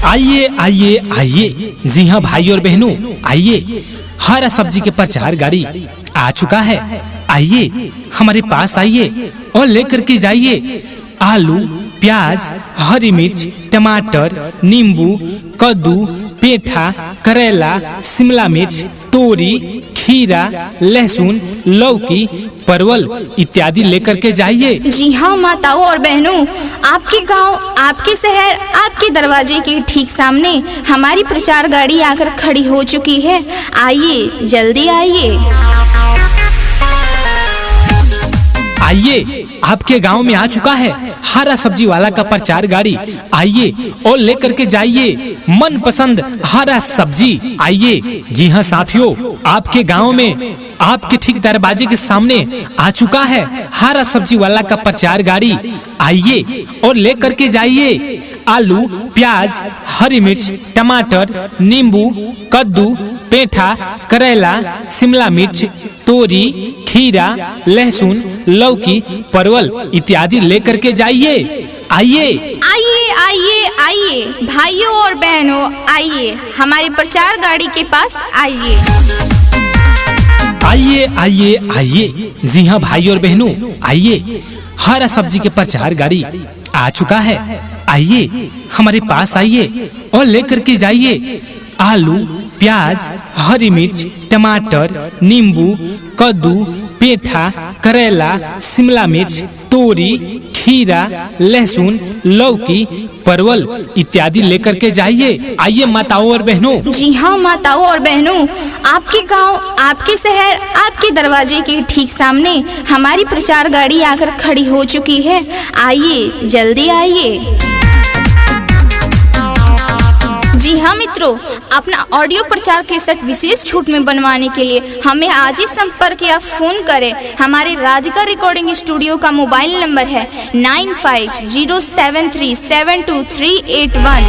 आइए आइए आइए, जी हाँ भाई और बहनों, आइए। हरा सब्जी के प्रचार गाड़ी आ चुका है। आइए हमारे पास आइए और लेकर के जाइए आलू, प्याज, हरी मिर्च, टमाटर, नींबू, कद्दू, पेठा, करेला, शिमला मिर्च, तोरी, खीरा, लहसुन, लौकी, परवल इत्यादि लेकर के जाइए। जी हाँ माताओं और बहनों, आपके गांव, आपके शहर, आपके दरवाजे के ठीक सामने हमारी प्रचार गाड़ी आकर खड़ी हो चुकी है। आइए, जल्दी आइए। आइए, आपके गांव में आ चुका है हरा सब्जी वाला का प्रचार गाड़ी। आइए और लेकर के जाइए मन पसंद हरा सब्जी। आइए। जी हाँ साथियों, आपके गांव में आपके ठीक दरवाजे के सामने आ चुका है हरा सब्जी वाला का प्रचार गाड़ी। आइए और लेकर के जाइए आलू, प्याज, हरी मिर्च, टमाटर, नींबू, कद्दू, पेठा, करेला, शिमला मिर्च, तोरी, खीरा, लहसुन, लौकी, परवल इत्यादि लेकर के जाइए। आइए आइए आइए आइए भाइयों और बहनों, आइए हमारी प्रचार गाड़ी के पास आइए। आइए आइए आइए, जी हाँ भाई और बहनों, आइए। हरा सब्जी के प्रचार गाड़ी आ चुका है। आइए हमारे पास आइए और लेकर के जाइए आलू, प्याज, हरी मिर्च, टमाटर, नींबू, कद्दू, पेठा, करेला, शिमला मिर्च, तोरी, खीरा, लहसुन, लौकी, परवल इत्यादि लेकर के जाइए। आइए माताओं और बहनों। जी हाँ माताओं और बहनों, आपके गांव, आपके शहर, आपके दरवाजे के ठीक सामने हमारी प्रचार गाड़ी आकर खड़ी हो चुकी है। आइए, जल्दी आइए। जी हाँ मित्रों, अपना ऑडियो प्रचार केसेट विशेष छूट में बनवाने के लिए हमें आज ही संपर्क या फोन करें। हमारे राधिका रिकॉर्डिंग स्टूडियो का मोबाइल नंबर है 9507372381।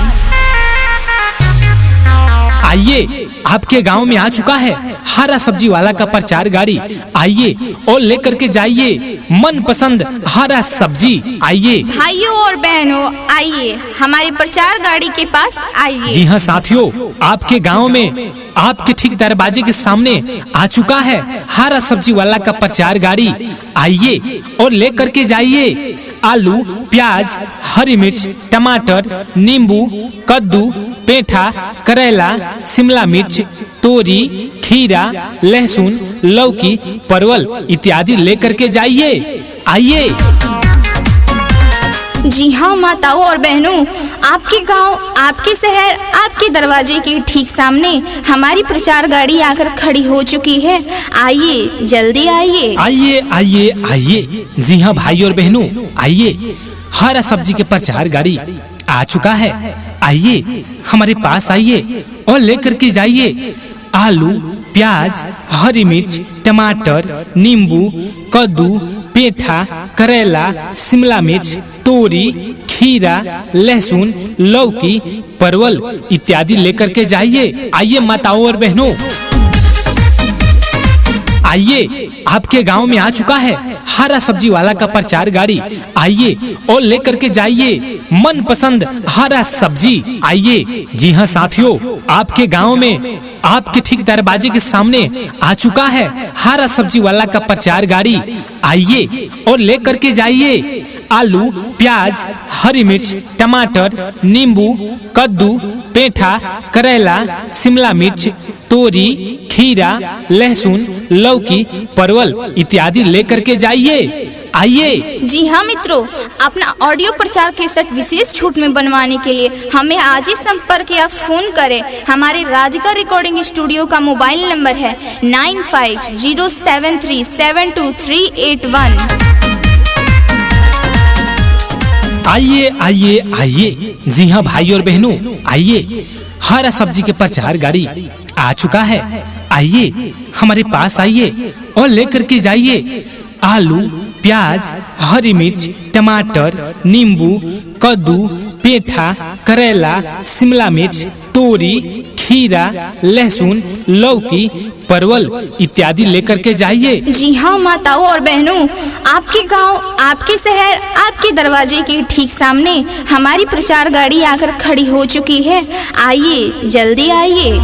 आइए, आपके गांव में आ चुका है हरा सब्जी वाला का प्रचार गाड़ी। आइए और लेकर के जाइए मन पसंद हरा सब्जी। आइए भाइयों और बहनों, आइए हमारी प्रचार गाड़ी के पास आइए। जी हाँ साथियों, आपके गांव में आपके ठीक दरवाजे के सामने आ चुका है हरा सब्जी वाला का प्रचार गाड़ी। आइए और लेकर के जाइए आलू, प्याज, हरी मिर्च, टमाटर, नींबू, कद्दू, पेठा, करेला, शिमला मिर्च, तोरी, खीरा, लहसुन, लौकी, परवल इत्यादि लेकर के जाइए। आइए। जी हाँ माताओं और बहनों, आपके गांव, आपके शहर, आपके दरवाजे के ठीक सामने हमारी प्रचार गाड़ी आकर खड़ी हो चुकी है। आइए, जल्दी आइए। आइए आइए आइए, जी हाँ भाई और बहनों, आइए। हरा सब्जी के प्रचार गाड़ी आ चुका है। आइए हमारे पास आइए और लेकर के जाइए आलू, प्याज, हरी मिर्च, टमाटर, नींबू, कद्दू, पेठा, करेला, शिमला मिर्च, तोरी, खीरा, लहसुन, लौकी, परवल इत्यादि लेकर के जाइए। आइए माताओं और बहनों, आइए। आपके गांव में आ चुका है हरा सब्जी वाला का प्रचार गाड़ी। आइए और लेकर के जाइए मन पसंद हरा सब्जी। आइए। जी हाँ साथियों, आपके गांव में आपके ठीक दरवाजे के सामने आ चुका है हरा सब्जी वाला का प्रचार गाड़ी। आइए और लेकर के जाइए आलू, प्याज, हरी मिर्च, टमाटर, नींबू, कद्दू, पेठा, करेला, शिमला मिर्च, तोरी, खीरा, लहसुन, लौकी, परवल इत्यादि लेकर के जाइए। आइए। जी हाँ मित्रों, अपना ऑडियो प्रचार केसेट विशेष छूट में बनवाने के लिए हमें आज ही संपर्क या फोन करें। हमारे राधिका रिकॉर्डिंग स्टूडियो का मोबाइल नंबर है 9507372381। आइए आइए आइए, जी हाँ भाई और बहनों, आइए। हरा सब्जी के प्रचार गाड़ी आ चुका है। आइए हमारे पास आइए और लेकर के जाइए आलू, प्याज, हरी मिर्च, टमाटर, नींबू, कद्दू, पेठा, करेला, शिमला मिर्च, तोरी, खीरा, लहसुन, लौकी, परवल इत्यादि लेकर के जाइए। जी हाँ माताओं और बहनों, आपके गांव, आपके शहर, आपके दरवाजे के ठीक सामने हमारी प्रचार गाड़ी आकर खड़ी हो चुकी है। आइए, जल्दी आइए।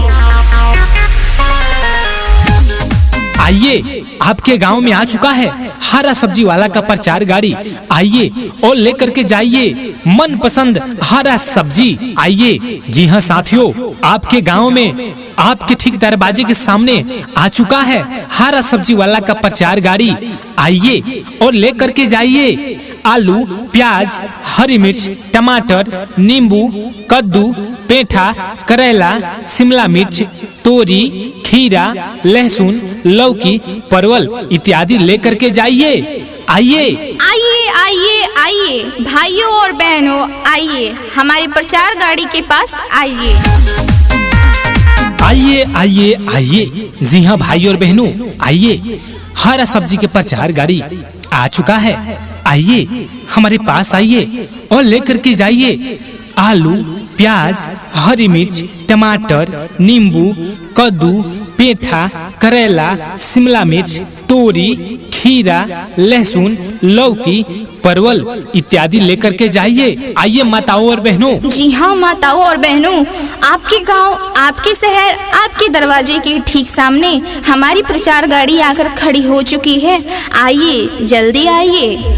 आइए, आपके गांव में आ चुका है हरा सब्जी वाला का प्रचार गाड़ी। आइए और लेकर के जाइए मनपसंद हरा सब्जी। आइए, जी हाँ साथियों, आपके गांव में आपके ठीक दरवाजे के सामने आ चुका है हरा सब्जी वाला का प्रचार गाड़ी। आइए और लेकर के जाइए आलू, प्याज, हरी मिर्च, टमाटर, नींबू, कद्दू, पेठा, करेला, शिमला मिर्च, तोरी, खीरा, लहसुन, लौकी, परवल इत्यादि लेकर के जाइए। आइए आइए आइए आइए भाइयों और बहनों, आइए हमारी प्रचार गाड़ी के पास आइए। आइए आइए आइए, जी हाँ भाइयों और बहनों, आइए, हरा सब्जी के प्रचार गाड़ी आ चुका है। आइए हमारे पास आइए और लेकर के जाइए आलू, प्याज, हरी मिर्च, टमाटर, नींबू, कद्दू, पेठा, करेला, शिमला मिर्च, तोरी, खीरा, लहसुन, लौकी, परवल इत्यादि लेकर के जाइए। आइए माताओं और बहनों। जी हाँ माताओं और बहनों, आपके गांव, आपके शहर, आपके दरवाजे के ठीक सामने हमारी प्रचार गाड़ी आकर खड़ी हो चुकी है। आइए, जल्दी आइए।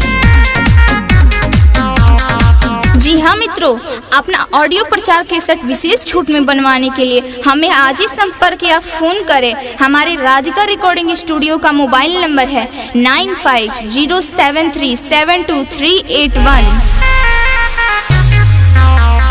जी हाँ मित्रों, अपना ऑडियो प्रचार कैसेट विशेष छूट में बनवाने के लिए हमें आज ही संपर्क या फोन करें। हमारे राधिका रिकॉर्डिंग स्टूडियो का मोबाइल नंबर है 9507372381।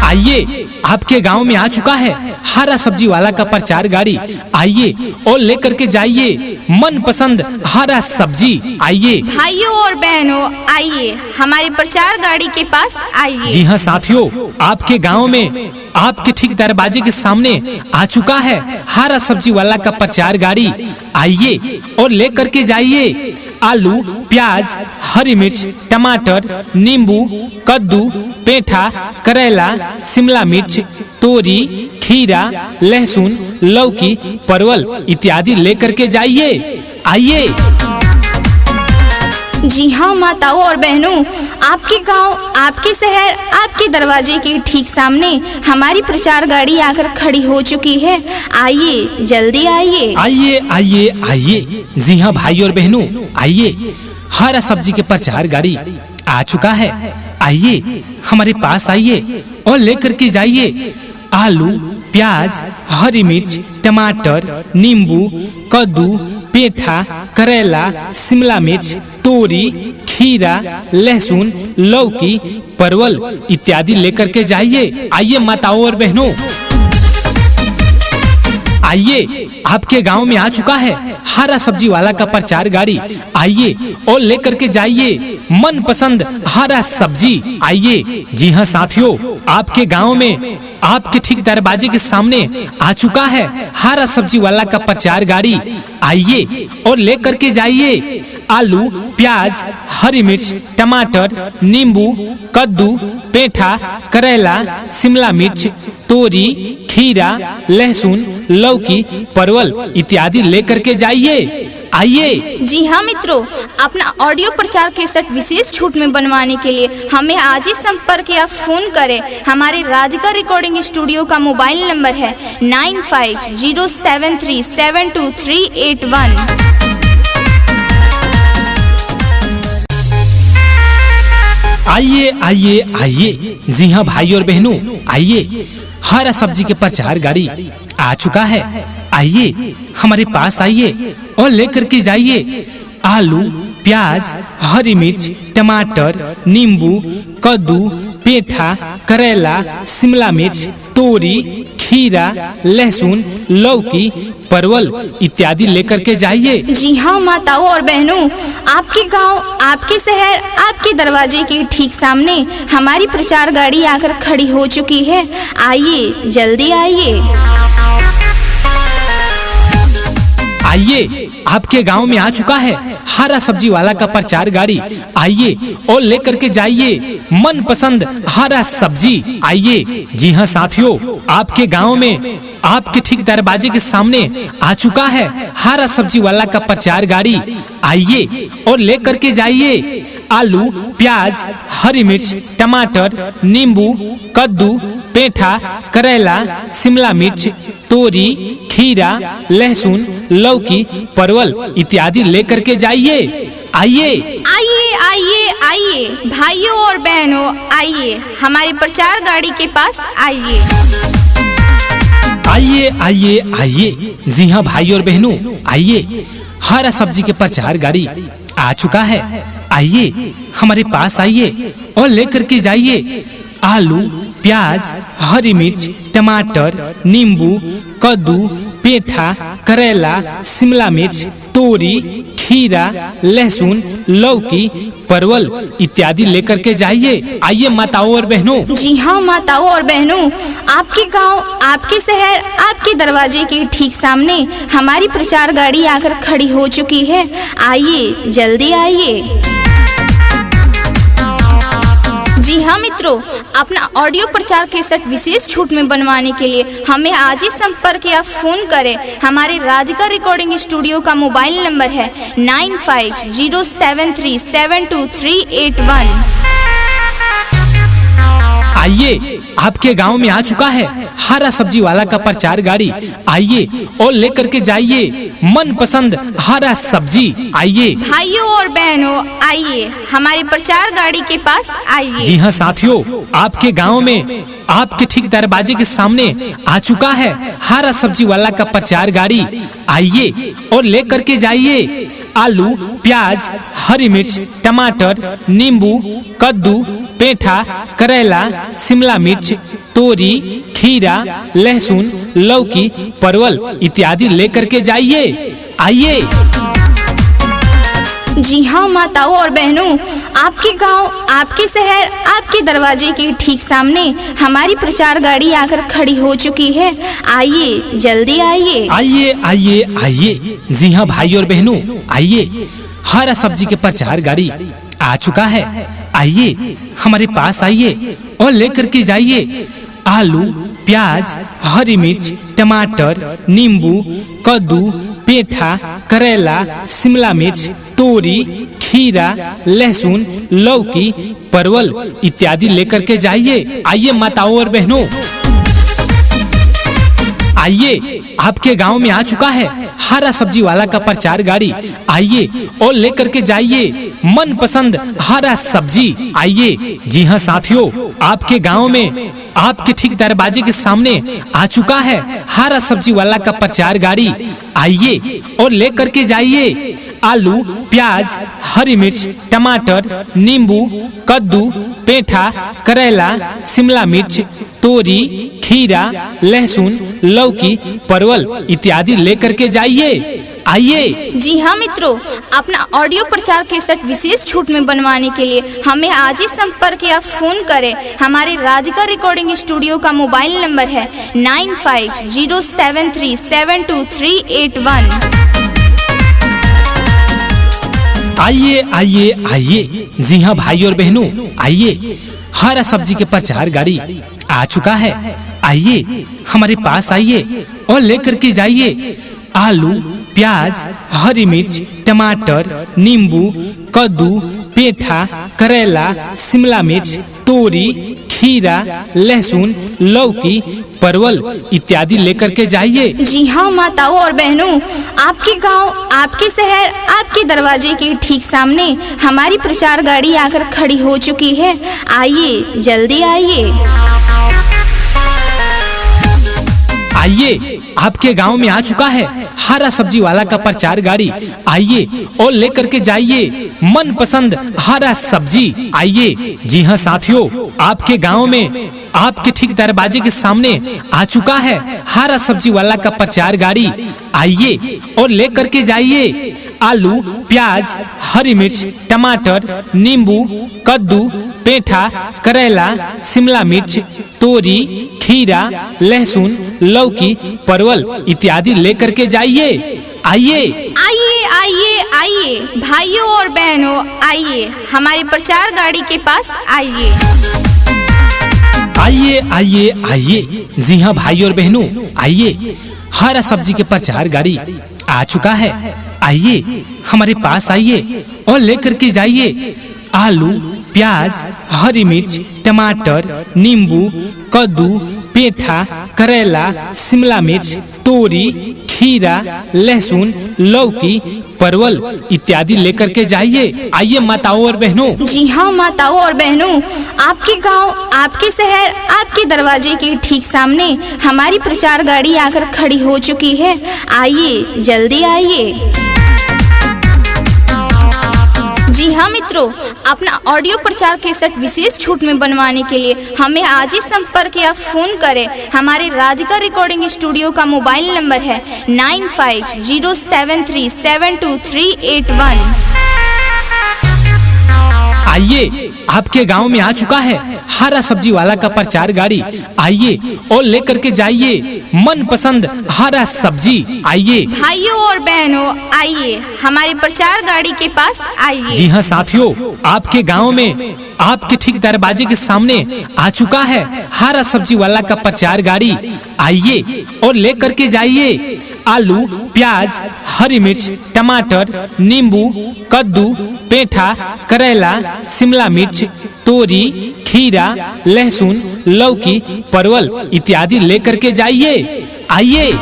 आइए, आपके गांव में आ चुका है हरा सब्जी वाला का प्रचार गाड़ी। आइए और लेकर के जाइए मनपसंद हरा सब्जी। आइए भाइयों और बहनों, आइए हमारी प्रचार गाड़ी के पास आइए। जी हाँ साथियों, आपके गांव में आपके ठीक दरवाजे के सामने आ चुका है हरा सब्जी वाला का प्रचार गाड़ी। आइए और लेकर के जाइए आलू, प्याज, हरी मिर्च, टमाटर, नींबू, कद्दू, पेठा, करेला, शिमला मिर्च, तोरी, खीरा, लहसुन, लौकी, परवल इत्यादि लेकर के जाइए। आइए। जी हाँ माताओं और बहनों, आपके गांव, आपके शहर, आपके दरवाजे के ठीक सामने हमारी प्रचार गाड़ी आकर खड़ी हो चुकी है। आइए, जल्दी आइए। आइए आइए आइए, जी हाँ भाइयों और बहनों, आइए, हरा सब्जी के प्रचार गाड़ी आ चुका है। आइए हमारे पास आइए और लेकर के जाइए आलू, प्याज, हरी मिर्च, टमाटर, नींबू, कद्दू, पेठा, करेला, शिमला मिर्च, तोरी, खीरा, लहसुन, लौकी, परवल इत्यादि लेकर के जाइए। आइए माताओं और बहनों, आइए, आपके गांव में आ चुका है हरा सब्जी वाला का प्रचार गाड़ी। आइए और लेकर के जाइए मन पसंद हरा सब्जी। आइए, जी हाँ साथियों, आपके गांव में आपके ठीक दरवाजे के सामने आ चुका है हरा सब्जी वाला का प्रचार गाड़ी। आइए और लेकर के जाइए आलू, प्याज, हरी मिर्च, टमाटर, नींबू, कद्दू, पेठा, करेला, शिमला मिर्च, तोरी, खीरा, लहसुन, लौकी, परवल इत्यादि लेकर के जाइए। आइए। जी हाँ मित्रों, अपना ऑडियो प्रचार कैसेट विशेष छूट में बनवाने के लिए हमें आज ही संपर्क या फोन करें। हमारे राधिका रिकॉर्डिंग स्टूडियो का मोबाइल नंबर है 9507372381। आइए आइए आइए, जी हाँ भाइयों और बहनों, आइए, हरा सब्जी के प्रचार गाड़ी आ चुका है। आइए हमारे पास आइए और लेकर के जाइए आलू, प्याज, हरी मिर्च, टमाटर, नींबू, कद्दू, पेठा, करेला, शिमला मिर्च, तोरी, खीरा, लहसुन, लौकी, परवल इत्यादि लेकर के जाइए। जी हाँ माताओं और बहनों, आपके गांव, आपके शहर, आपके दरवाजे के ठीक सामने हमारी प्रचार गाड़ी आकर खड़ी हो चुकी है। आइए, जल्दी आइए। आइए, आपके गांव में आ चुका है हरा सब्जी वाला का प्रचार गाड़ी। आइए और लेकर के जाइए मन पसंद हरा सब्जी। आइए, जी हाँ साथियों, आपके गांव में आपके ठीक दरवाजे के सामने आ चुका है हरा सब्जी वाला का प्रचार गाड़ी। आइए और लेकर के जाइए आलू, प्याज, हरी मिर्च, टमाटर, नींबू, कद्दू, पेठा, करेला, शिमला मिर्च, तोरी, खीरा, लहसुन, लौकी, परवल इत्यादि लेकर के जाइए। आइए आइए आइए आइए भाइयों और बहनों, आइए हमारे प्रचार गाड़ी के पास आइए। आइए आइए आइए, जी हाँ भाई और बहनों, आइए हरा सब्जी के प्रचार गाड़ी आ चुका है। आइए हमारे पास आइए और लेकर के जाइए आलू, प्याज, हरी मिर्च, टमाटर, नींबू, कद्दू, पेठा, करेला, शिमला मिर्च, तोरी, खीरा, लहसुन, लौकी, परवल इत्यादि लेकर के जाइए। आइए माताओं और बहनों। जी हाँ माताओं और बहनों, आपके गांव, आपके शहर, आपके दरवाजे के ठीक सामने हमारी प्रचार गाड़ी आकर खड़ी हो चुकी है। आइए जल्दी आइए। जी हाँ मित्रों, अपना ऑडियो प्रचार कैसेट विशेष छूट में बनवाने के लिए हमें आज ही संपर्क या फोन करें। हमारे राधिका रिकॉर्डिंग स्टूडियो का मोबाइल नंबर है 9507372381। आइए आपके गांव में आ चुका है हरा सब्जी वाला का प्रचार गाड़ी। आइए और लेकर के जाइए मनपसंद हरा सब्जी। आइए भाइयों और बहनों, आइए हमारे प्रचार गाड़ी के पास आइए। जी हाँ साथियों, आपके गांव में आपके ठीक दरवाजे के सामने आ चुका है हरा सब्जी वाला का प्रचार गाड़ी। आइए और लेकर के जाइए आलू, प्याज, हरी मिर्च, टमाटर, नींबू, कद्दू, पेठा, करेला, शिमला मिर्च, तोरी, खीरा, लहसुन, लौकी, परवल इत्यादि लेकर के जाइए। आइए। जी हाँ माताओं और बहनों, आपके गांव, आपके शहर, आपके दरवाजे के ठीक सामने हमारी प्रचार गाड़ी आकर खड़ी हो चुकी है। आइए जल्दी आइए। आइए आइए आइए, जी हाँ भाई और बहनों, आइए हरा सब्जी के प्रचार गाड़ी आ चुका है। आइए हमारे पास आइए और लेकर के जाइए आलू, प्याज, हरी मिर्च, टमाटर, नींबू, कद्दू, पेठा, करेला, शिमला मिर्च, तोरी, खीरा, लहसुन, लौकी, परवल इत्यादि लेकर के जाइए। आइए माताओं और बहनों, आइए आपके गांव में आ चुका है हरा सब्जी वाला का प्रचार गाड़ी। आइए और लेकर के जाइए मनपसंद हरा सब्जी। आइए। जी हाँ साथियों, आपके गांव में आपके ठीक दरवाजे के सामने आ चुका है हरा सब्जी वाला का प्रचार गाड़ी। आइए और लेकर के जाइए आलू, प्याज, हरी मिर्च, टमाटर, नींबू, कद्दू, पेठा, करेला, शिमला मिर्च, तोरी, खीरा, लहसुन, लौकी, परवल इत्यादि लेकर के जाइए। आइए। जी हाँ मित्रों, अपना ऑडियो प्रचार कैसेट विशेष छूट में बनवाने के लिए हमें आज ही संपर्क या फोन करें। हमारे राधिका रिकॉर्डिंग स्टूडियो का मोबाइल नंबर है 9507372381। आइए आइए आइए, जी हाँ भाई और बहनों, आइए हरा सब्जी के प्रचार गाड़ी आ चुका है। आइए हमारे पास आइए और लेकर के जाइए आलू, प्याज, हरी मिर्च, टमाटर, नींबू, कद्दू, पेठा, करेला, शिमला मिर्च, तोरी, खीरा, लहसुन, लौकी, परवल इत्यादि लेकर के जाइए। जी हाँ माताओं और बहनों, आपके गांव, आपके शहर, आपके दरवाजे के ठीक सामने हमारी प्रचार गाड़ी आकर खड़ी हो चुकी है। आइए जल्दी आइए। आइए आपके गांव में आ चुका है हरा सब्जी वाला का प्रचार गाड़ी। आइए और लेकर के जाइए मनपसंद हरा सब्जी। आइए। जी हाँ साथियों, आपके गांव में आपके ठीक दरवाजे के सामने आ चुका है हरा सब्जी वाला का प्रचार गाड़ी। आइए और लेकर के जाइए आलू, प्याज, हरी मिर्च, टमाटर, नींबू, कद्दू, पेठा, करेला, शिमला मिर्च, तोरी, खीरा, लहसुन, लौकी, परवल इत्यादि लेकर के जाइए। आइए। आइए आइए आइए भाइयों और बहनों, आइए हमारे प्रचार गाड़ी के पास आइए। आइए आइए आइए, जी हाँ भाई और बहनों, आइए, हरा सब्जी के प्रचार गाड़ी आ चुका है। आइए हमारे पास आइए और लेकर के जाइए आलू, प्याज, हरी मिर्च, टमाटर, नींबू, कद्दू, पेठा, करेला, शिमला मिर्च, तोरी, खीरा, लहसुन, लौकी, परवल इत्यादि लेकर के जाइए। आइए माताओं और बहनों। जी हाँ माताओं और बहनों, आपके गांव, आपके शहर, आपके दरवाजे के ठीक सामने हमारी प्रचार गाड़ी आकर खड़ी हो चुकी है। आइए, जल्दी आइए। जी हाँ मित्रों, अपना ऑडियो प्रचार केसेट विशेष छूट में बनवाने के लिए हमें आज ही संपर्क या फोन करें। हमारे राधिका रिकॉर्डिंग स्टूडियो का मोबाइल नंबर है 9507372381। आइए, आपके गांव में आ चुका है हरा सब्जी वाला का प्रचार गाड़ी। आइए और लेकर के जाइए मन पसंद हरा सब्जी। आइए भाइयों और बहनों, आइए हमारे प्रचार गाड़ी के पास आइए। जी हाँ साथियों, आपके गांव में आपके ठीक दरवाजे के सामने आ चुका है हरा सब्जी वाला का प्रचार गाड़ी। आइए और लेकर के जाइए आलू, प्याज, हरी मिर्च, टमाटर, नींबू, कद्दू, पेठा, करेला, शिमला मिर्च, तोरी, खीरा, लहसुन, लौकी, परवल इत्यादि लेकर के जाइए। आइए।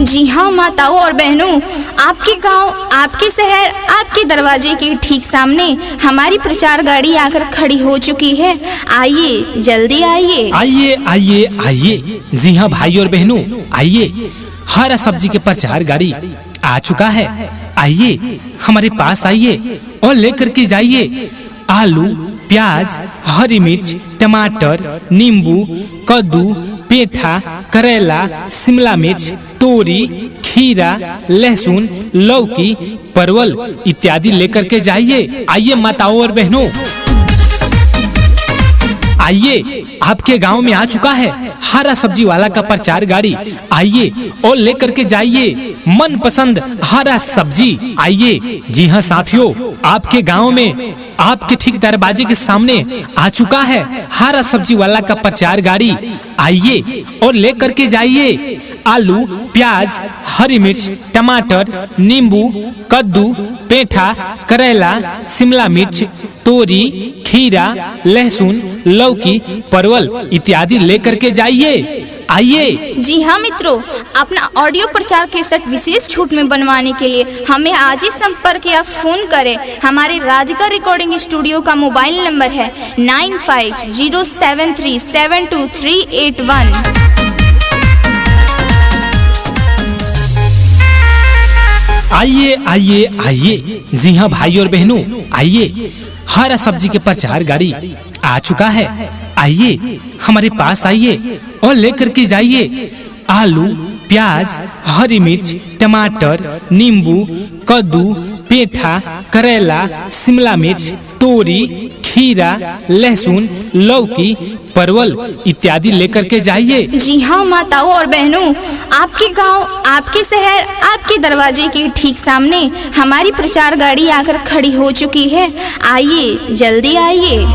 जी हाँ माताओं और बहनों, आपके गांव, आपके शहर, आपके दरवाजे के ठीक सामने हमारी प्रचार गाड़ी आकर खड़ी हो चुकी है। आइए, जल्दी आइए। आइए आइए आइए, जी हाँ भाई और बहनों, आइए, हरा सब्जी के प्रचार गाड़ी आ चुका है। आइए हमारे पास आइए और लेकर के जाइए आलू, प्याज, हरी मिर्च, टमाटर, नींबू, कद्दू, पेठा, करेला, शिमला मिर्च, तोरी, खीरा, लहसुन, लौकी, परवल इत्यादि लेकर के जाइए। आइए माताओं और बहनों, आइए, आपके गांव में आ चुका है हरा सब्जी वाला का प्रचार गाड़ी। आइए और लेकर के जाइए मन पसंद हरा सब्जी। आइए। जी हाँ साथियों, आपके गांव में आपके ठीक दरवाजे के सामने आ चुका है हरा सब्जी वाला का प्रचार गाड़ी। आइए और लेकर के जाइए आलू, प्याज, हरी मिर्च, टमाटर, नींबू, कद्दू, पेठा, करेला, शिमला मिर्च, तोरी, खीरा, लहसुन, लौकी, परवल इत्यादि लेकर के जाइए। आइए। जी हाँ मित्रों, अपना ऑडियो प्रचार केसेट विशेष छूट में बनवाने के लिए हमें आज ही संपर्क या फोन करें। हमारे राधिका रिकॉर्डिंग स्टूडियो का मोबाइल नंबर है 9507372381। आइए आइए आइए, जी हाँ भाई और बहनों, आइए, हरा सब्जी के प्रचार गाड़ी आ चुका है। आइए हमारे पास आइए और लेकर के जाइए आलू, प्याज, हरी मिर्च, टमाटर, नींबू, कद्दू, पेठा, करेला, शिमला मिर्च, तोरी, खीरा, लहसुन, लौकी, परवल इत्यादि लेकर के जाइए। जी हाँ माताओं और बहनों, आपके गांव, आपके शहर, आपके दरवाजे के ठीक सामने हमारी प्रचार गाड़ी आकर खड़ी हो चुकी है। आइए, जल्दी आइए।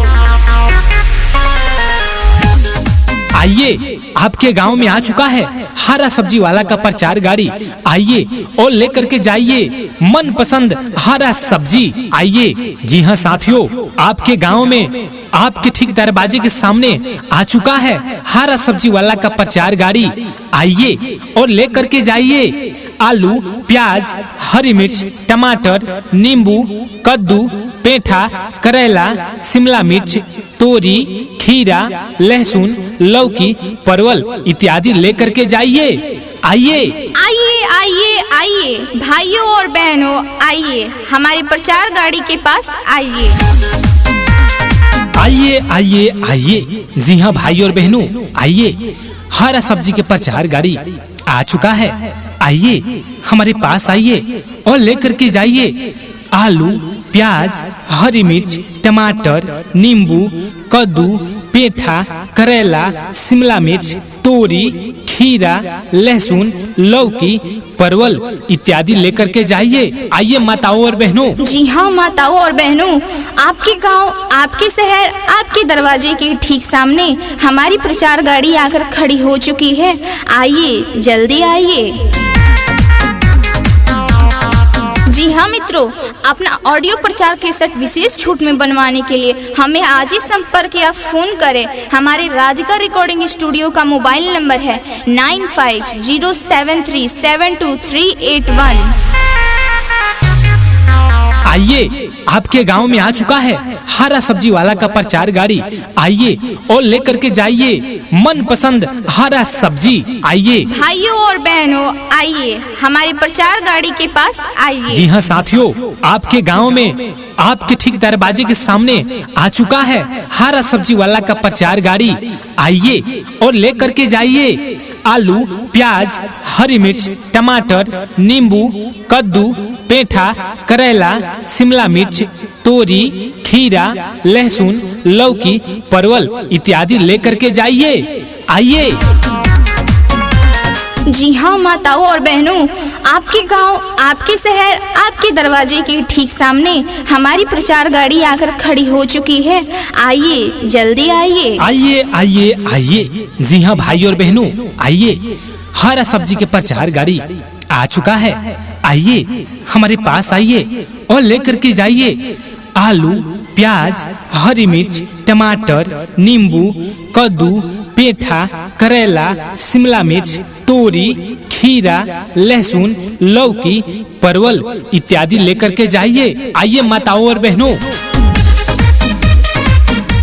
आइए, आपके गांव में आ चुका है हरा सब्जी वाला का प्रचार गाड़ी। आइए और लेकर के जाइए मन पसंद हरा सब्जी। आइए। जी हाँ साथियों, आपके गांव में आपके ठीक दरवाजे के सामने आ चुका है हरा सब्जी वाला का प्रचार गाड़ी। आइए और लेकर के जाइए आलू, प्याज, हरी मिर्च, टमाटर, नींबू, कद्दू, पेठा, करेला, शिमला मिर्च, तोरी, खीरा, लहसुन, लौकी, परवल इत्यादि लेकर के जाइए। आइए। आइए आइए आइए, भाइयों और बहनों, आइए हमारे प्रचार गाड़ी के पास आइए। आइए आइए आइए, जी हाँ भाई और बहनों, आइए, हरा सब्जी के प्रचार गाड़ी आ चुका है। आइए हमारे पास आइए और लेकर के जाइए आलू, प्याज, हरी मिर्च, टमाटर, नींबू, कद्दू, पेठा, करेला, शिमला मिर्च, तोरी, खीरा, लहसुन, लौकी, परवल इत्यादि लेकर के जाइए। आइए माताओं और बहनों। जी हाँ माताओं और बहनों, आपके गांव, आपके शहर, आपके दरवाजे के ठीक सामने हमारी प्रचार गाड़ी आकर खड़ी हो चुकी है। आइए, जल्दी आइए। जी हाँ मित्रों, अपना ऑडियो प्रचार केसेट विशेष छूट में बनवाने के लिए हमें आज ही संपर्क या फोन करें। हमारे राधिका रिकॉर्डिंग स्टूडियो का मोबाइल नंबर है 9507372381। आइए, आपके गांव में आ चुका है हरा सब्जी वाला का प्रचार गाड़ी। आइए और लेकर के जाइए मनपसंद हरा सब्जी। आइए भाइयों और बहनों, आइए हमारे प्रचार गाड़ी के पास आइए। जी हाँ साथियों, आपके गांव में आपके ठीक दरवाजे के सामने आ चुका है हरा सब्जी वाला का प्रचार गाड़ी। आइए और लेकर के जाइए आलू, प्याज, हरी मिर्च, टमाटर, नींबू, कद्दू, पेठा, करेला, शिमला मिर्च, तोरी, खीरा, लहसुन, लौकी, परवल इत्यादि लेकर के जाइए। आइए। जी हाँ माताओं और बहनों, आपके गांव, आपके शहर, आपके दरवाजे के ठीक सामने हमारी प्रचार गाड़ी आकर खड़ी हो चुकी है। आइए, जल्दी आइए। आइए आइए आइए। जी हाँ भाई और बहनों, आइए, हरा सब्जी के प्रचार गाड़ी आ चुका है। आइए हमारे पास आइए और लेकर के जाइए आलू, प्याज, हरी मिर्च, टमाटर, नींबू, कद्दू, पेठा, करेला, शिमला मिर्च, तोरी, खीरा, लहसुन, लौकी, परवल इत्यादि लेकर के जाइए। आइए माताओं और बहनों,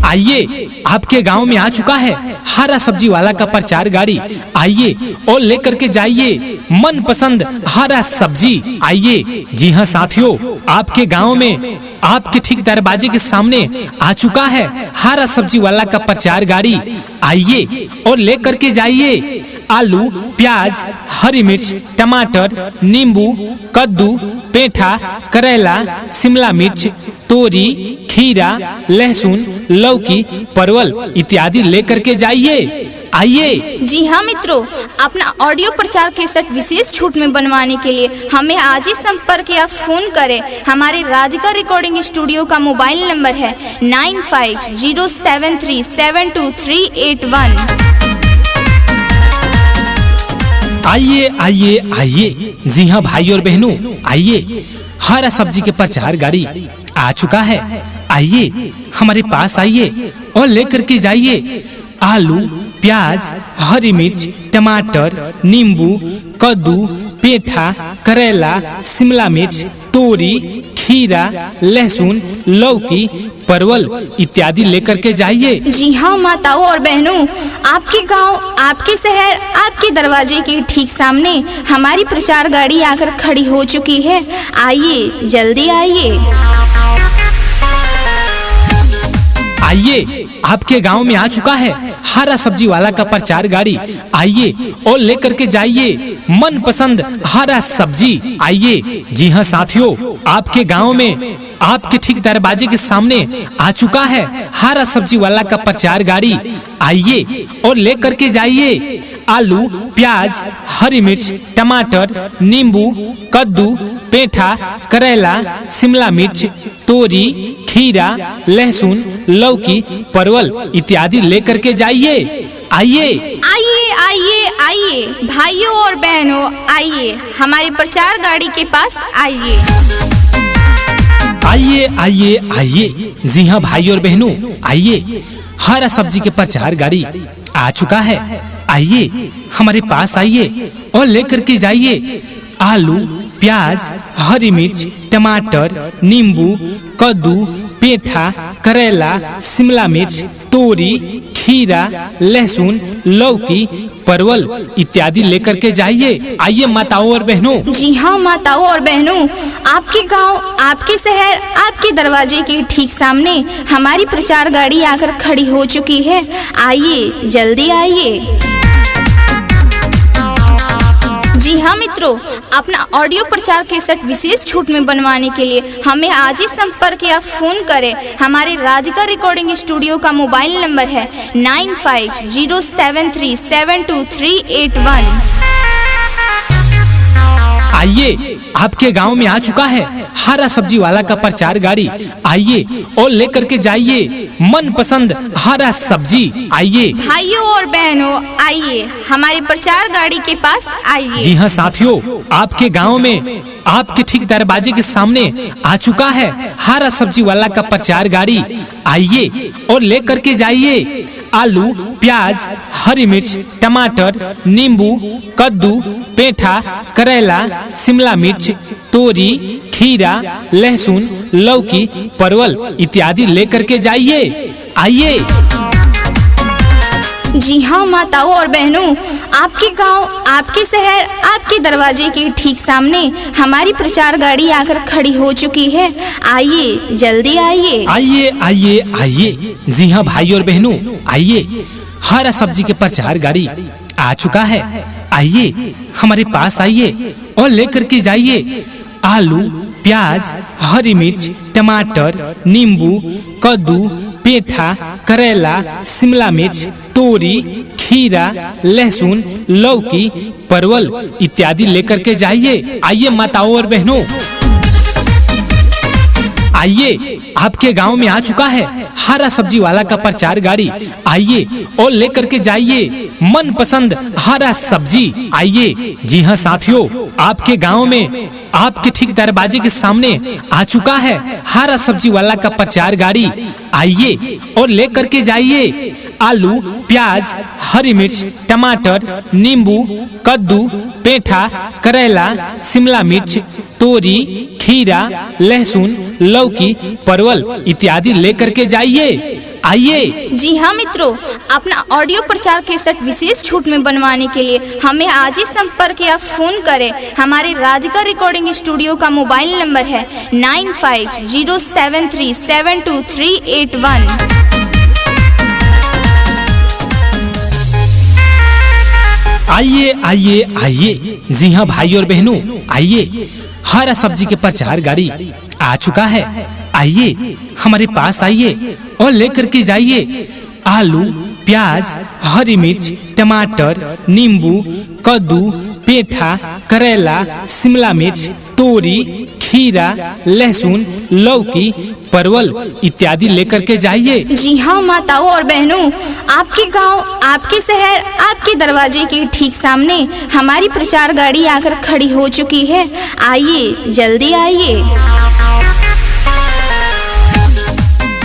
आइए, आपके गांव में आ चुका है हरा सब्जी वाला का प्रचार गाड़ी। आइए और लेकर के जाइए मनपसंद हरा सब्जी। आइए। जी हाँ साथियों, आपके गांव में आपके ठीक दरवाजे के सामने आ चुका है हरा सब्जी वाला का प्रचार गाड़ी। आइए और लेकर के जाइए आलू, प्याज, हरी मिर्च, टमाटर, नींबू, कद्दू, पेठा, करेला, शिमला मिर्च, तोरी, खीरा, लहसुन, लौकी, परवल इत्यादि लेकर के जाइए। आइए। जी हाँ मित्रों, अपना ऑडियो प्रचार केसेट विशेष छूट में बनवाने के लिए हमें आज ही संपर्क या फोन करें। हमारे राधिका रिकॉर्डिंग स्टूडियो का मोबाइल नंबर है 9507372381। आइए आइए आइए। जी हाँ भाई और बहनों, आइए, हरा सब्जी के प्रचार गाड़ी आ चुका है। आइए हमारे पास आइए और लेकर के जाइए आलू, प्याज, हरी मिर्च, टमाटर, नींबू, कद्दू, पेठा, करेला, शिमला मिर्च, तोरी, खीरा, लहसुन, लौकी, परवल इत्यादि लेकर के जाइए। जी हाँ माताओं और बहनों, आपके गांव, आपके शहर, आपके दरवाजे के ठीक सामने हमारी प्रचार गाड़ी आकर खड़ी हो चुकी है। आइए, जल्दी आइए। आइए, आपके गांव में आ चुका है हरा सब्जी वाला का प्रचार गाड़ी। आइए और लेकर के जाइए मनपसंद हरा सब्जी। आइए। जी हाँ साथियों, आपके गांव में आपके ठीक दरवाजे के सामने आ चुका है हरा सब्जी वाला का प्रचार गाड़ी। आइए और लेकर के जाइए आलू, प्याज, हरी मिर्च, टमाटर, नींबू, कद्दू, पेठा, करेला, शिमला मिर्च, तोरी, खीरा, लहसुन, लौकी, परवल इत्यादि लेकर के जाइए। आइए। आइए आइए आइए। भाइयों और बहनों, आइए हमारे प्रचार गाड़ी के पास आइए। आइए आइए आइए। जी हाँ भाई और बहनों, आइए, हरा सब्जी के प्रचार गाड़ी आ चुका है। आइए हमारे पास आइए और लेकर के जाइए आलू, प्याज, हरी मिर्च, टमाटर, नींबू, कद्दू, पेठा, करेला, शिमला मिर्च, तोरी, खीरा, लहसुन, लौकी, परवल इत्यादि लेकर के जाइए। आइए माताओं और बहनों। जी हाँ माताओं और बहनों, आपके गांव, आपके शहर, आपके दरवाजे के ठीक सामने हमारी प्रचार गाड़ी आकर खड़ी हो चुकी है। आइए, जल्दी आइए। जी हाँ मित्रों, अपना ऑडियो प्रचार कैसेट विशेष छूट में बनवाने के लिए हमें आज ही संपर्क या फोन करें। हमारे राधिका रिकॉर्डिंग स्टूडियो का मोबाइल नंबर है 9507372381। आइए, आपके गांव में आ चुका है हरा सब्जी वाला का प्रचार गाड़ी। आइए और लेकर के जाइए मनपसंद हरा सब्जी। आइए भाइयों और बहनों, आइए हमारे प्रचार गाड़ी के पास आइए। जी हाँ साथियों, आपके गांव में आपके ठीक दरवाजे के सामने आ चुका है हरा सब्जी वाला का प्रचार गाड़ी। आइए और लेकर के जाइए आलू, प्याज, हरी मिर्च, टमाटर, नींबू, कद्दू, पेठा, करेला, शिमला मिर्च, तोरी, खीरा, लहसुन, लौकी, परवल इत्यादि लेकर के जाइए। आइए। जी हाँ माताओं और बहनों, आपके गांव, आपके शहर, आपके दरवाजे के ठीक सामने हमारी प्रचार गाड़ी आकर खड़ी हो चुकी है। आइए, जल्दी आइए। आइए आइए आइए। जी हाँ भाई और बहनों, आइए, हरा सब्जी के प्रचार गाड़ी आ चुका है। आइए हमारे पास आइए और लेकर के जाइए आलू, प्याज, हरी मिर्च, टमाटर, नींबू, कद्दू, पेठा, करेला, शिमला मिर्च, तोरी, खीरा, लहसुन, लौकी, परवल इत्यादि लेकर के जाइए। आइए माताओं और बहनों, आइए, आपके गांव में आ चुका है हरा सब्जी वाला का प्रचार गाड़ी। आइए और लेकर के जाइए मनपसंद हरा सब्जी। आइए। जी हाँ साथियों, आपके गांव में आपके ठीक दरवाजे के सामने आ चुका है हरा सब्जी वाला का प्रचार गाड़ी। आइए और लेकर के जाइए आलू, प्याज, हरी मिर्च, टमाटर, नींबू, कद्दू, पेठा, करेला, शिमला मिर्च, तोरी, खीरा, लहसुन, लौकी, परवल इत्यादि लेकर के जाइए। आइए। जी हाँ मित्रों, अपना ऑडियो प्रचार कैसेट विशेष छूट में बनवाने के लिए हमें आज ही संपर्क या फोन करें। हमारे राधिका रिकॉर्डिंग स्टूडियो का मोबाइल नंबर है 9507372381। आइए आइए आइए। जी हाँ भाई और बहनों, आइए, हरा सब्जी के प्रचार गाड़ी आ चुका है। आइए हमारे पास आइए और लेकर के जाइए आलू, प्याज, हरी मिर्च, टमाटर, नींबू, कद्दू, पेठा, करेला, शिमला मिर्च, तोरी, खीरा, लहसुन, लौकी, परवल इत्यादि लेकर के जाइए। जी हाँ माताओं और बहनों, आपके गांव, आपके शहर, आपके दरवाजे के ठीक सामने हमारी प्रचार गाड़ी आकर खड़ी हो चुकी है। आइए, जल्दी आइए।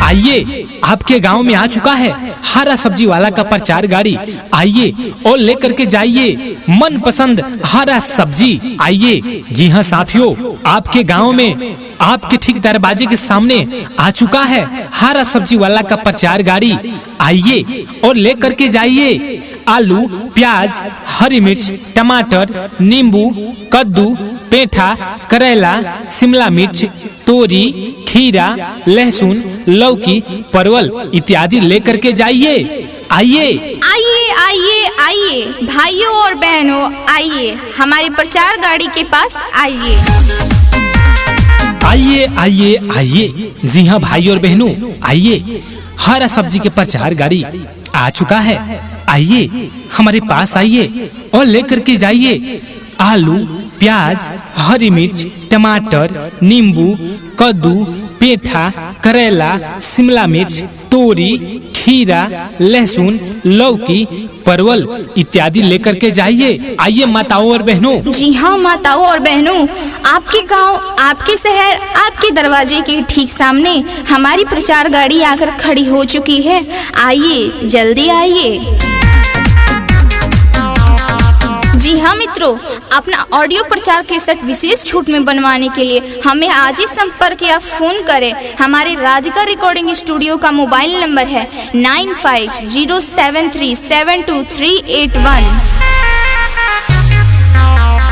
आइए, आपके गांव में आ चुका है हरा सब्जी वाला का प्रचार गाड़ी। आइए और लेकर के जाइए मनपसंद हरा सब्जी। आइए। जी हाँ साथियों, आपके गांव में आपके ठीक दरवाजे के सामने आ चुका है हरा सब्जी वाला का प्रचार गाड़ी। आइए और लेकर के जाइए आलू, प्याज, हरी मिर्च, टमाटर, नींबू, कद्दू, पेठा, करेला, शिमला मिर्च, तोरी, खीरा, लहसुन, लौकी, परवल इत्यादि लेकर के जाइए। आइए। आइए आइए आइए। भाइयों और बहनों, आइए हमारे प्रचार गाड़ी के पास आइए। आइए आइए आइए। जी हाँ भाई और बहनों, आइए, हरा सब्जी के प्रचार गाड़ी आ चुका है। आइए हमारे पास आइए और लेकर के जाइए आलू, प्याज, हरी मिर्च, टमाटर, नींबू, कद्दू, पेठा, करेला, शिमला मिर्च, तोरी, खीरा, लहसुन, लौकी, परवल इत्यादि लेकर के जाइए। आइए माताओं और बहनों। जी हाँ माताओं और बहनों, आपके गांव, आपके शहर, आपके दरवाजे के ठीक सामने हमारी प्रचार गाड़ी आकर खड़ी हो चुकी है। आइए, जल्दी आइए। जी हाँ मित्रों, अपना ऑडियो प्रचार कैसेट विशेष छूट में बनवाने के लिए हमें आज ही संपर्क या फोन करें। हमारे राधिका रिकॉर्डिंग स्टूडियो का मोबाइल नंबर है 9507372381।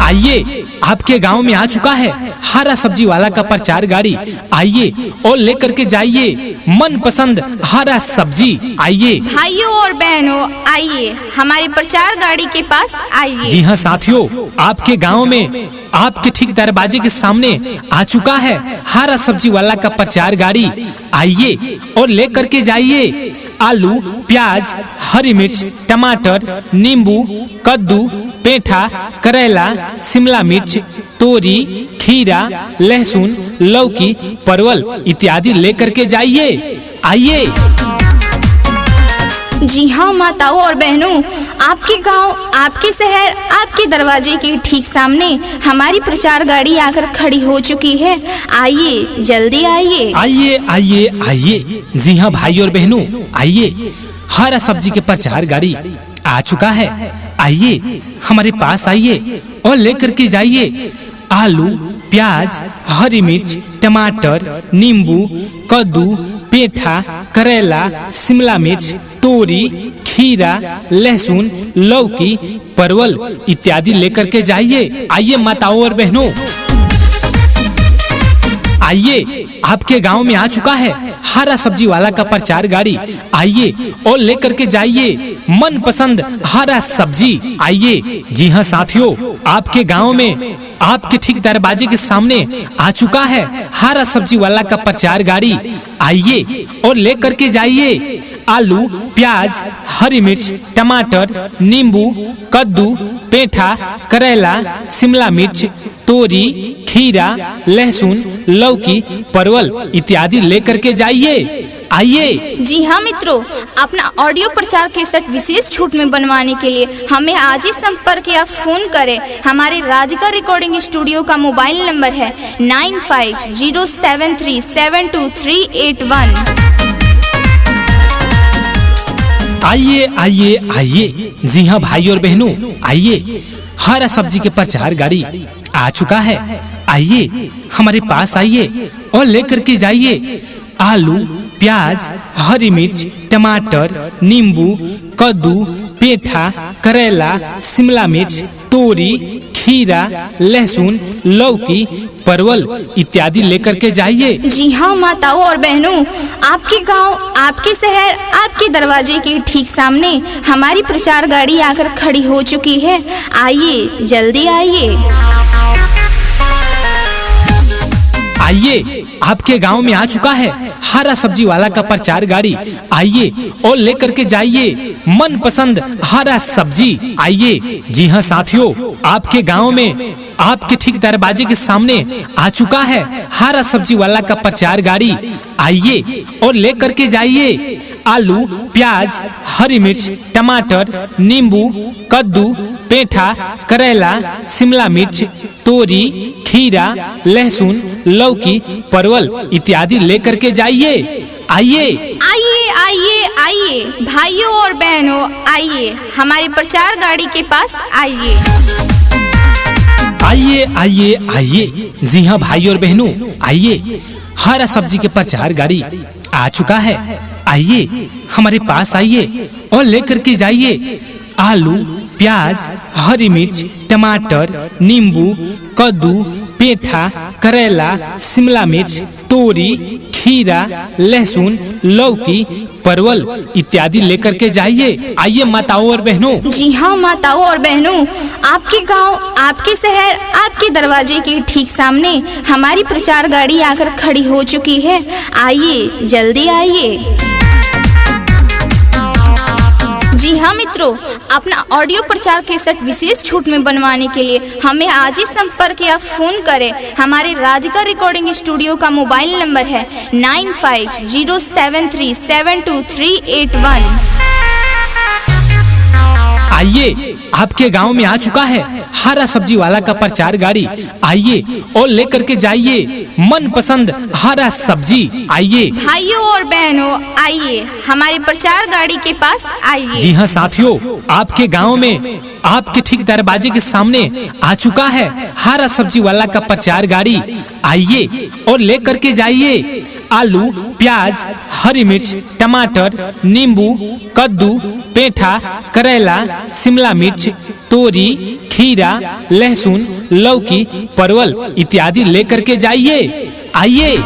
आइए, आपके गांव में आ चुका है हरा सब्जी वाला का प्रचार गाड़ी, आइए और लेकर के जाइए मन पसंद हरा सब्जी। आइए भाइयों और बहनों, आइए हमारे प्रचार गाड़ी के पास आइए। जी हाँ साथियों, आपके गांव में आपके ठीक दरवाजे के सामने आ चुका है हरा सब्जी वाला का प्रचार गाड़ी। आइए और लेकर के जाइए आलू, प्याज, हरी मिर्च, टमाटर, नींबू, कद्दू, पेठा, करेला, शिमला मिर्च, तोरी, खीरा, लहसुन, लौकी, परवल इत्यादि लेकर के जाइए। आइए। जी हाँ माताओं और बहनों, आपके गांव, आपके शहर, आपके दरवाजे के ठीक सामने हमारी प्रचार गाड़ी आकर खड़ी हो चुकी है। आइए, जल्दी आइए। आइए आइए आइए। जी हाँ भाई और बहनों, आइए, हरा सब्जी के प्रचार गाड़ी आ चुका है। आइए हमारे पास आइए और लेकर के जाइए आलू, प्याज, हरी मिर्च, टमाटर, नींबू, कद्दू, पेठा, करेला, शिमला मिर्च, तोरी, खीरा, लहसुन, लौकी, परवल इत्यादि लेकर के जाइए। आइए माताओं और बहनों, आइए, आपके गांव में आ चुका है हरा सब्जी वाला का प्रचार गाड़ी। आइए और लेकर के जाइए मन पसंद हरा सब्जी। आइए। जी हाँ साथियों, आपके गांव में आपके ठीक दरवाजे के सामने आ चुका है हरा सब्जी वाला का प्रचार गाड़ी। आइए और लेकर के जाइए आलू, प्याज, हरी मिर्च, टमाटर, नींबू, कद्दू, पेठा, करेला, शिमला मिर्च, तोरी, खीरा, लहसुन, लौकी, परवल इत्यादि लेकर के जाइए। आइए। जी हाँ मित्रों, अपना ऑडियो प्रचार केसेट विशेष छूट में बनवाने के लिए हमें आज ही संपर्क या फोन करें। हमारे राधिका रिकॉर्डिंग स्टूडियो का मोबाइल नंबर है 9507372381। आइए आइए आइए। जी हाँ भाई और बहनों, आइए, हरा सब्जी के प्रचार गाड़ी आ चुका है। आइए हमारे पास आइए और लेकर के जाइए आलू, प्याज, हरी मिर्च, टमाटर, नींबू, कद्दू, पेठा, करेला, शिमला मिर्च, तोरी, खीरा, लहसुन, लौकी, परवल इत्यादि लेकर के जाइए। जी हाँ माताओं और बहनों, आपके गांव, आपके शहर, आपके दरवाजे के ठीक सामने हमारी प्रचार गाड़ी आकर खड़ी हो चुकी है। आइए, जल्दी आइए। आइए, आपके गांव में आ चुका है हरा सब्जी वाला का प्रचार गाड़ी। आइए और लेकर के जाइए मन पसंद हरा सब्जी। आइए। जी हाँ साथियों, आपके गांव में आपके ठीक दरवाजे के सामने आ चुका है हरा सब्जी वाला का प्रचार गाड़ी। आइए और लेकर के जाइए आलू, प्याज, हरी मिर्च, टमाटर, नींबू, कद्दू, पेठा, करेला, शिमला मिर्च, तोरी, खीरा, लहसुन, लौकी, परवल इत्यादि लेकर के जाइए। आइए। आइए आइए आइए भाइयों और बहनों, आइए हमारे प्रचार गाड़ी के पास आइए। आइए आइए आइए। जी हाँ भाई और बहनों, आइए, हरा सब्जी के प्रचार गाड़ी आ चुका है। आइए हमारे पास आइए और लेकर के जाइए आलू, प्याज, हरी मिर्च, टमाटर, नींबू, कद्दू, पेठा, करेला, शिमला मिर्च, तोरी, खीरा, लहसुन, लौकी, परवल इत्यादि लेकर के जाइए। आइए माताओं और बहनों। जी हाँ माताओं और बहनों, आपके गांव, आपके शहर, आपके दरवाजे के ठीक सामने हमारी प्रचार गाड़ी आकर खड़ी हो चुकी है। आइए, जल्दी आइए। जी हाँ मित्रों, अपना ऑडियो प्रचार केसेट विशेष छूट में बनवाने के लिए हमें आज ही संपर्क या फोन करें। हमारे राधिका रिकॉर्डिंग स्टूडियो का मोबाइल नंबर है 9507372381। आइए, आपके गांव में आ चुका है हरा सब्जी वाला का प्रचार गाड़ी। आइए और लेकर के जाइए मन पसंद हरा सब्जी। आइए। भाइयों और बहनों, आइए हमारे प्रचार गाड़ी के पास आइए। जी हाँ साथियों, आपके गांव में आपके ठीक दरवाजे के सामने आ चुका है हरा सब्जी वाला का प्रचार गाड़ी। आइए और लेकर के जाइए आलू, प्याज, हरी मिर्च, टमाटर, नींबू, कद्दू, पेठा, करेला, शिमला मिर्च, तोरी, खीरा, लहसुन, लौकी, परवल इत्यादि लेकर के जाइए। आइए।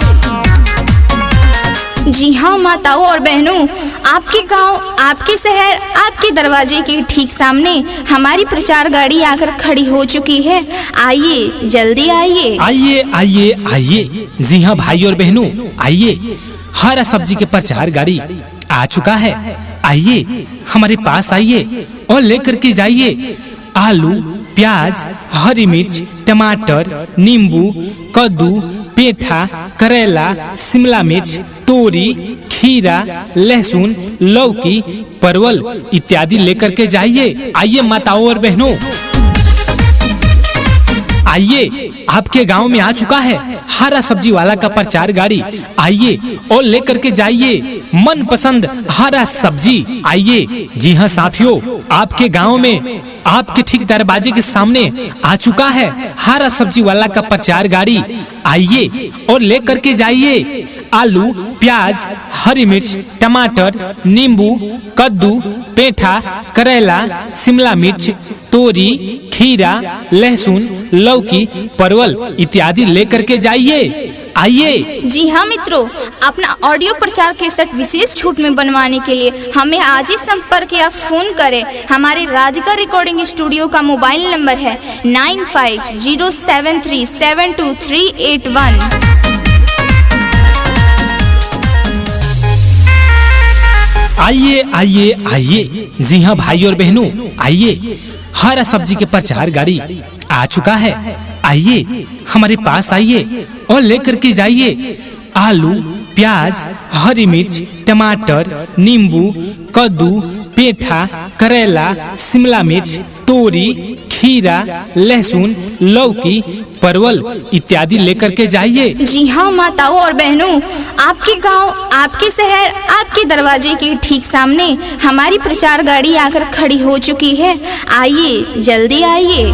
जी हाँ माताओं और बहनों, आपके गांव, आपके शहर, आपके दरवाजे के ठीक सामने हमारी प्रचार गाड़ी आकर खड़ी हो चुकी है। आइए, जल्दी आइए। आइए आइए आइए। जी हाँ भाई और बहनों, आइए। हरा सब्जी के प्रचार गाड़ी आ चुका है। आइए, हमारे पास आइए और लेकर के जाइए आलू, प्याज, हरी मिर्च, टमाटर, नींबू, कद्दू, पेठा, करेला, शिमला मिर्च, तोरी, खीरा, लहसुन, लौकी, परवल इत्यादि लेकर के जाइए। आइए माताओं और बहनों, आइए। आपके गांव में आ चुका है हरा सब्जी वाला का प्रचार गाड़ी। आइए और लेकर के जाइए मन पसंद हरा सब्जी। आइए। जी हाँ साथियों, आपके गांव में आपके ठीक दरवाजे के सामने आ चुका है हरा सब्जी वाला का प्रचार गाड़ी। आइए और लेकर के जाइए आलू, प्याज, हरी मिर्च, टमाटर, नींबू, कद्दू, पेठा, करेला, शिमला मिर्च, तोरी, खीरा, लहसुन, लौकी, परवल इत्यादि लेकर के जाइए। आइए। जी हाँ मित्रों, अपना ऑडियो प्रचार केसेट विशेष छूट में बनवाने के लिए हमें आज ही संपर्क या फोन करें। हमारे राधिका रिकॉर्डिंग स्टूडियो का मोबाइल नंबर है 9507372381। आइए आइए आइए। जी हाँ भाई और बहनों, आइए। हरा सब्जी के प्रचार गाड़ी आ चुका है। आइए, हमारे पास आइए और लेकर के जाइए आलू, प्याज, हरी मिर्च, टमाटर, नींबू, कद्दू, पेठा, करेला, शिमला मिर्च, तोरी, खीरा, लहसुन, लौकी, परवल इत्यादि लेकर के जाइए। जी हाँ माताओं और बहनों, आपके गांव, आपके शहर, आपके दरवाजे के ठीक सामने हमारी प्रचार गाड़ी आकर खड़ी हो चुकी है। आइए, जल्दी आइए।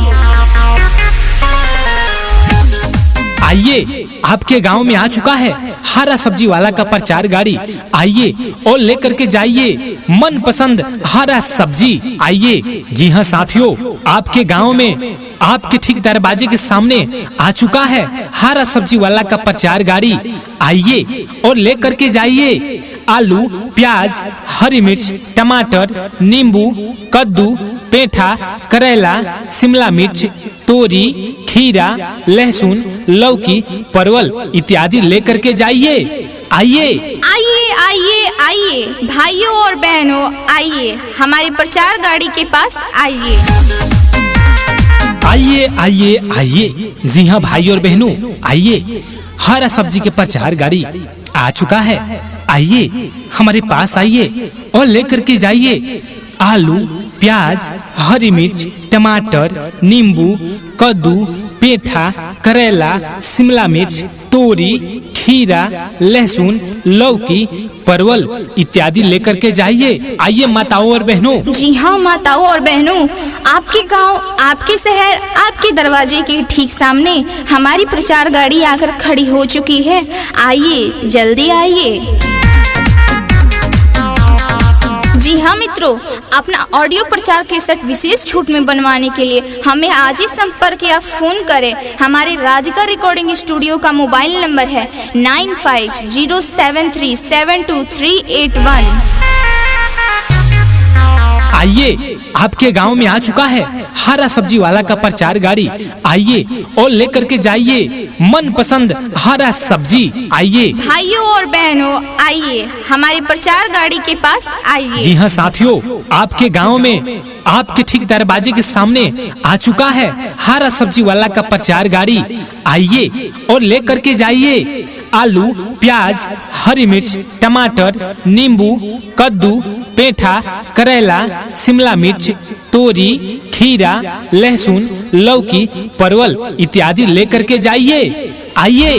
आइए। आपके गांव में आ चुका है हरा सब्जी वाला का प्रचार गाड़ी। आइए और लेकर के जाइए मन पसंद हरा सब्जी। आइए। जी हाँ साथियों, आपके गांव में आपके ठीक दरवाजे के सामने आ चुका है हरा सब्जी वाला का प्रचार गाड़ी। आइए और लेकर के जाइए आलू, प्याज, हरी मिर्च, टमाटर, नींबू, कद्दू, पेठा, करेला, शिमला मिर्च, तोरी, खीरा, लहसुन, लौकी, परवल इत्यादि लेकर के जाइए। आइए। आइए आइए आइए भाइयों और बहनों, आइए हमारी प्रचार गाड़ी के पास आइए। आइए आइए आइए। जी हाँ भाई और बहनों, आइए। हरा सब्जी के प्रचार गाड़ी आ चुका है। आइए, हमारे पास आइए और लेकर के जाइए आलू, प्याज, हरी मिर्च, टमाटर, नींबू, कद्दू, पेठा, करेला, शिमला मिर्च, तोरी, खीरा, लहसुन, लौकी, परवल इत्यादि लेकर के जाइए। आइए माताओं और बहनों। जी हाँ माताओं और बहनों, आपके गांव, आपके शहर, आपके दरवाजे के ठीक सामने हमारी प्रचार गाड़ी आकर खड़ी हो चुकी है। आइए, जल्दी आइए। जी हाँ मित्रों, अपना ऑडियो प्रचार केसेट विशेष छूट में बनवाने के लिए हमें आज ही संपर्क या फोन करें। हमारे राधिका रिकॉर्डिंग स्टूडियो का मोबाइल नंबर है 9507372381। आइए। आपके गांव में आ चुका है हरा सब्जी वाला का प्रचार गाड़ी। आइए और लेकर के जाइए मन पसंद हरा सब्जी। आइए। भाइयों और बहनों, आइए हमारी प्रचार गाड़ी के पास आइए। जी हाँ साथियों, आपके गांव में आपके ठीक दरवाजे के सामने आ चुका है हरा सब्जी वाला का प्रचार गाड़ी। आइए और लेकर के जाइए आलू, प्याज, हरी मिर्च, टमाटर, नींबू, कद्दू, पेठा, करेला, शिमला मिर्च, तोरी, खीरा, लहसुन, लौकी, परवल इत्यादि लेकर के जाइए। आइए।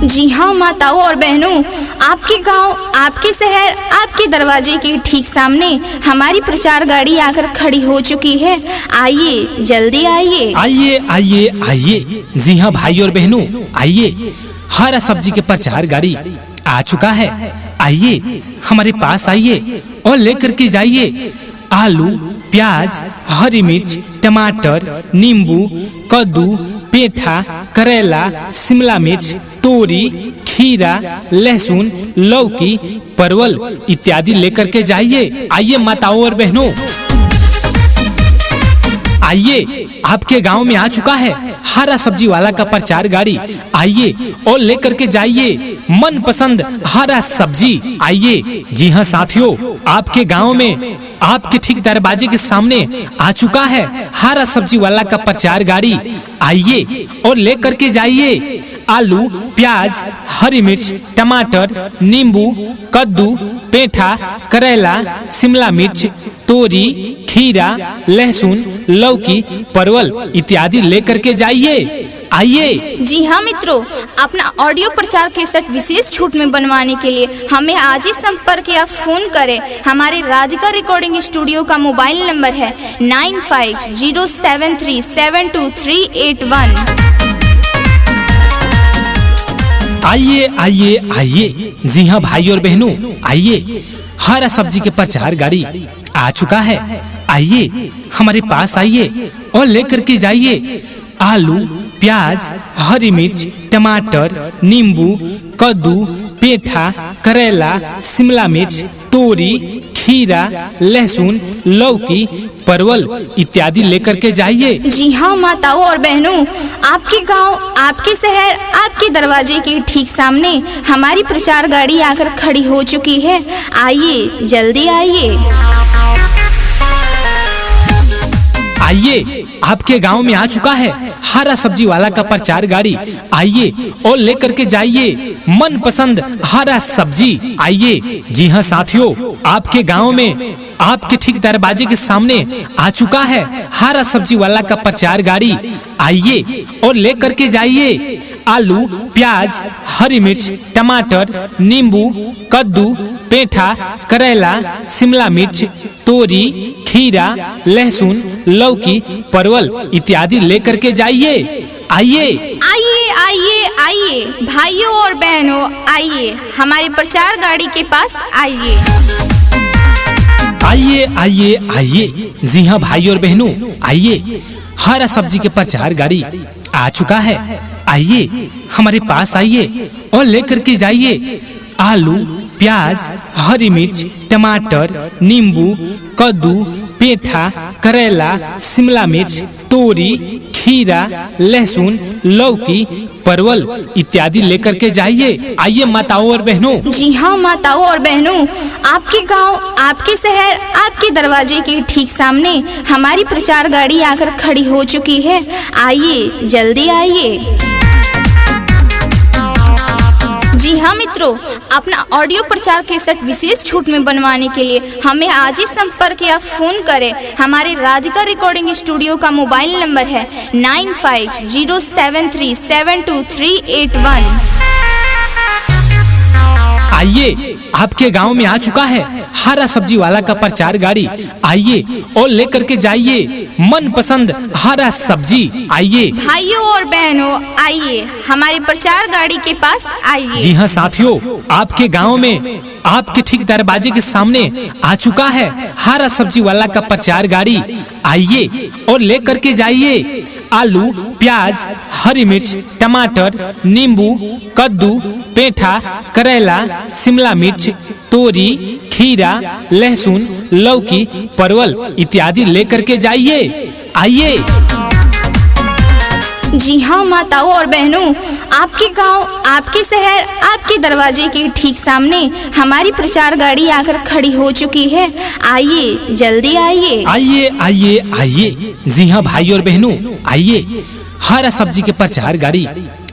जी हाँ माताओं और बहनों, आपके गांव, आपके शहर, आपके दरवाजे के ठीक सामने हमारी प्रचार गाड़ी आकर खड़ी हो चुकी है। आइए, जल्दी आइए। आइए आइए आइए। जी हाँ भाई और बहनों, आइए। हरा सब्जी के प्रचार गाड़ी आ चुका है। आइए, हमारे पास आइए और लेकर के जाइए आलू, प्याज, हरी मिर्च, टमाटर, नींबू, कद्दू, पेठा, करेला, शिमला मिर्च, तोरी, खीरा, लहसुन, लौकी, परवल इत्यादि लेकर के जाइए। आइए माताओं और बहनों, आइए, आपके गांव में आ चुका है हरा सब्जी वाला का प्रचार गाड़ी। आइए और लेकर के जाइए मन पसंद हरा सब्जी। आइए, जी हाँ साथियों, आपके गांव में आपके ठीक दरवाजे के सामने आ चुका है हरा सब्जी वाला का प्रचार गाड़ी। आइए और लेकर के जाइए आलू, प्याज, हरी मिर्च, टमाटर, नींबू, कद्दू, पेठा, करेला, शिमला मिर्च, तोरी, खीरा, लहसुन, लौकी, परवल इत्यादि लेकर के जाइए। आइए। जी हाँ मित्रों, अपना ऑडियो प्रचार केसेट विशेष छूट में बनवाने के लिए हमें आज ही संपर्क या फोन करें। हमारे राधिका रिकॉर्डिंग स्टूडियो का मोबाइल नंबर है 9507372381। आइए आइए आइए, जी हाँ भाई और बहनों, आइए, हरा सब्जी के प्रचार गाड़ी आ चुका है। आइए हमारे पास आइए और लेकर के जाइए आलू, प्याज, हरी मिर्च, टमाटर, नींबू, कद्दू, पेठा, करेला, शिमला मिर्च, तोरी, खीरा, लहसुन, लौकी, परवल इत्यादि लेकर के जाइए। जी हाँ माताओं और बहनों, आपके गांव, आपके शहर, आपके दरवाजे के ठीक सामने हमारी प्रचार गाड़ी आकर खड़ी हो चुकी है। आइए, जल्दी आइए। आइए, आपके गांव में आ चुका है हरा सब्जी वाला का प्रचार गाड़ी। आइए और लेकर के जाइए मन पसंद हरा सब्जी। आइए, जी हाँ साथियों, आपके गांव में आपके ठीक दरवाजे के सामने आ चुका है हरा सब्जी वाला का प्रचार गाड़ी। आइए और लेकर के जाइए आलू, प्याज, हरी मिर्च, टमाटर, नींबू, कद्दू, पेठा, करेला, शिमला मिर्च, तोरी, खीरा, लहसुन, लौकी, परवल इत्यादि लेकर के जाइए। आइए आइए आइए आइए, भाइयों और बहनों, आइए हमारे प्रचार गाड़ी के पास आइए। आइए आइए आइए, जी हाँ भाई और बहनों, आइए, हरा सब्जी के प्रचार गाड़ी आ चुका है। आइए हमारे पास आइए और लेकर के जाइए आलू, प्याज, हरी मिर्च, टमाटर, नींबू, कद्दू, पेठा, करेला, शिमला मिर्च, तोरी, खीरा, लहसुन, लौकी, परवल इत्यादि लेकर के जाइए। आइए माताओं और बहनों। जी हाँ माताओं और बहनों, आपके गांव, आपके शहर, आपके दरवाजे के ठीक सामने हमारी प्रचार गाड़ी आकर खड़ी हो चुकी है। आइए, जल्दी आइए। जी हाँ मित्रों, अपना ऑडियो प्रचार केसेट विशेष छूट में बनवाने के लिए हमें आज ही संपर्क या फोन करें। हमारे राधिका रिकॉर्डिंग स्टूडियो का मोबाइल नंबर है 9507372381। आइए, आपके गांव में आ चुका है हरा सब्जी वाला का प्रचार गाड़ी। आइए और लेकर के जाइए मन पसंद हरा सब्जी। आइए भाइयों और बहनों, आइए हमारे प्रचार गाड़ी के पास आइए। जी हाँ साथियों, आपके गांव में आपके ठीक दरवाजे के सामने आ चुका है हरा सब्जी वाला का प्रचार गाड़ी। आइए और लेकर के जाइए आलू, प्याज, हरी मिर्च, टमाटर, नींबू, कद्दू, पेठा, करेला, शिमला मिर्च, तोरी, खीरा, लहसुन, लौकी, परवल इत्यादि लेकर के जाइए। आइए। जी हाँ माताओं और बहनों, आपके गांव, आपके शहर, आपके दरवाजे के ठीक सामने हमारी प्रचार गाड़ी आकर खड़ी हो चुकी है। आइए, जल्दी आइए। आइए आइए आइए, जी हाँ भाई और बहनों, आइए, हरा सब्जी के प्रचार गाड़ी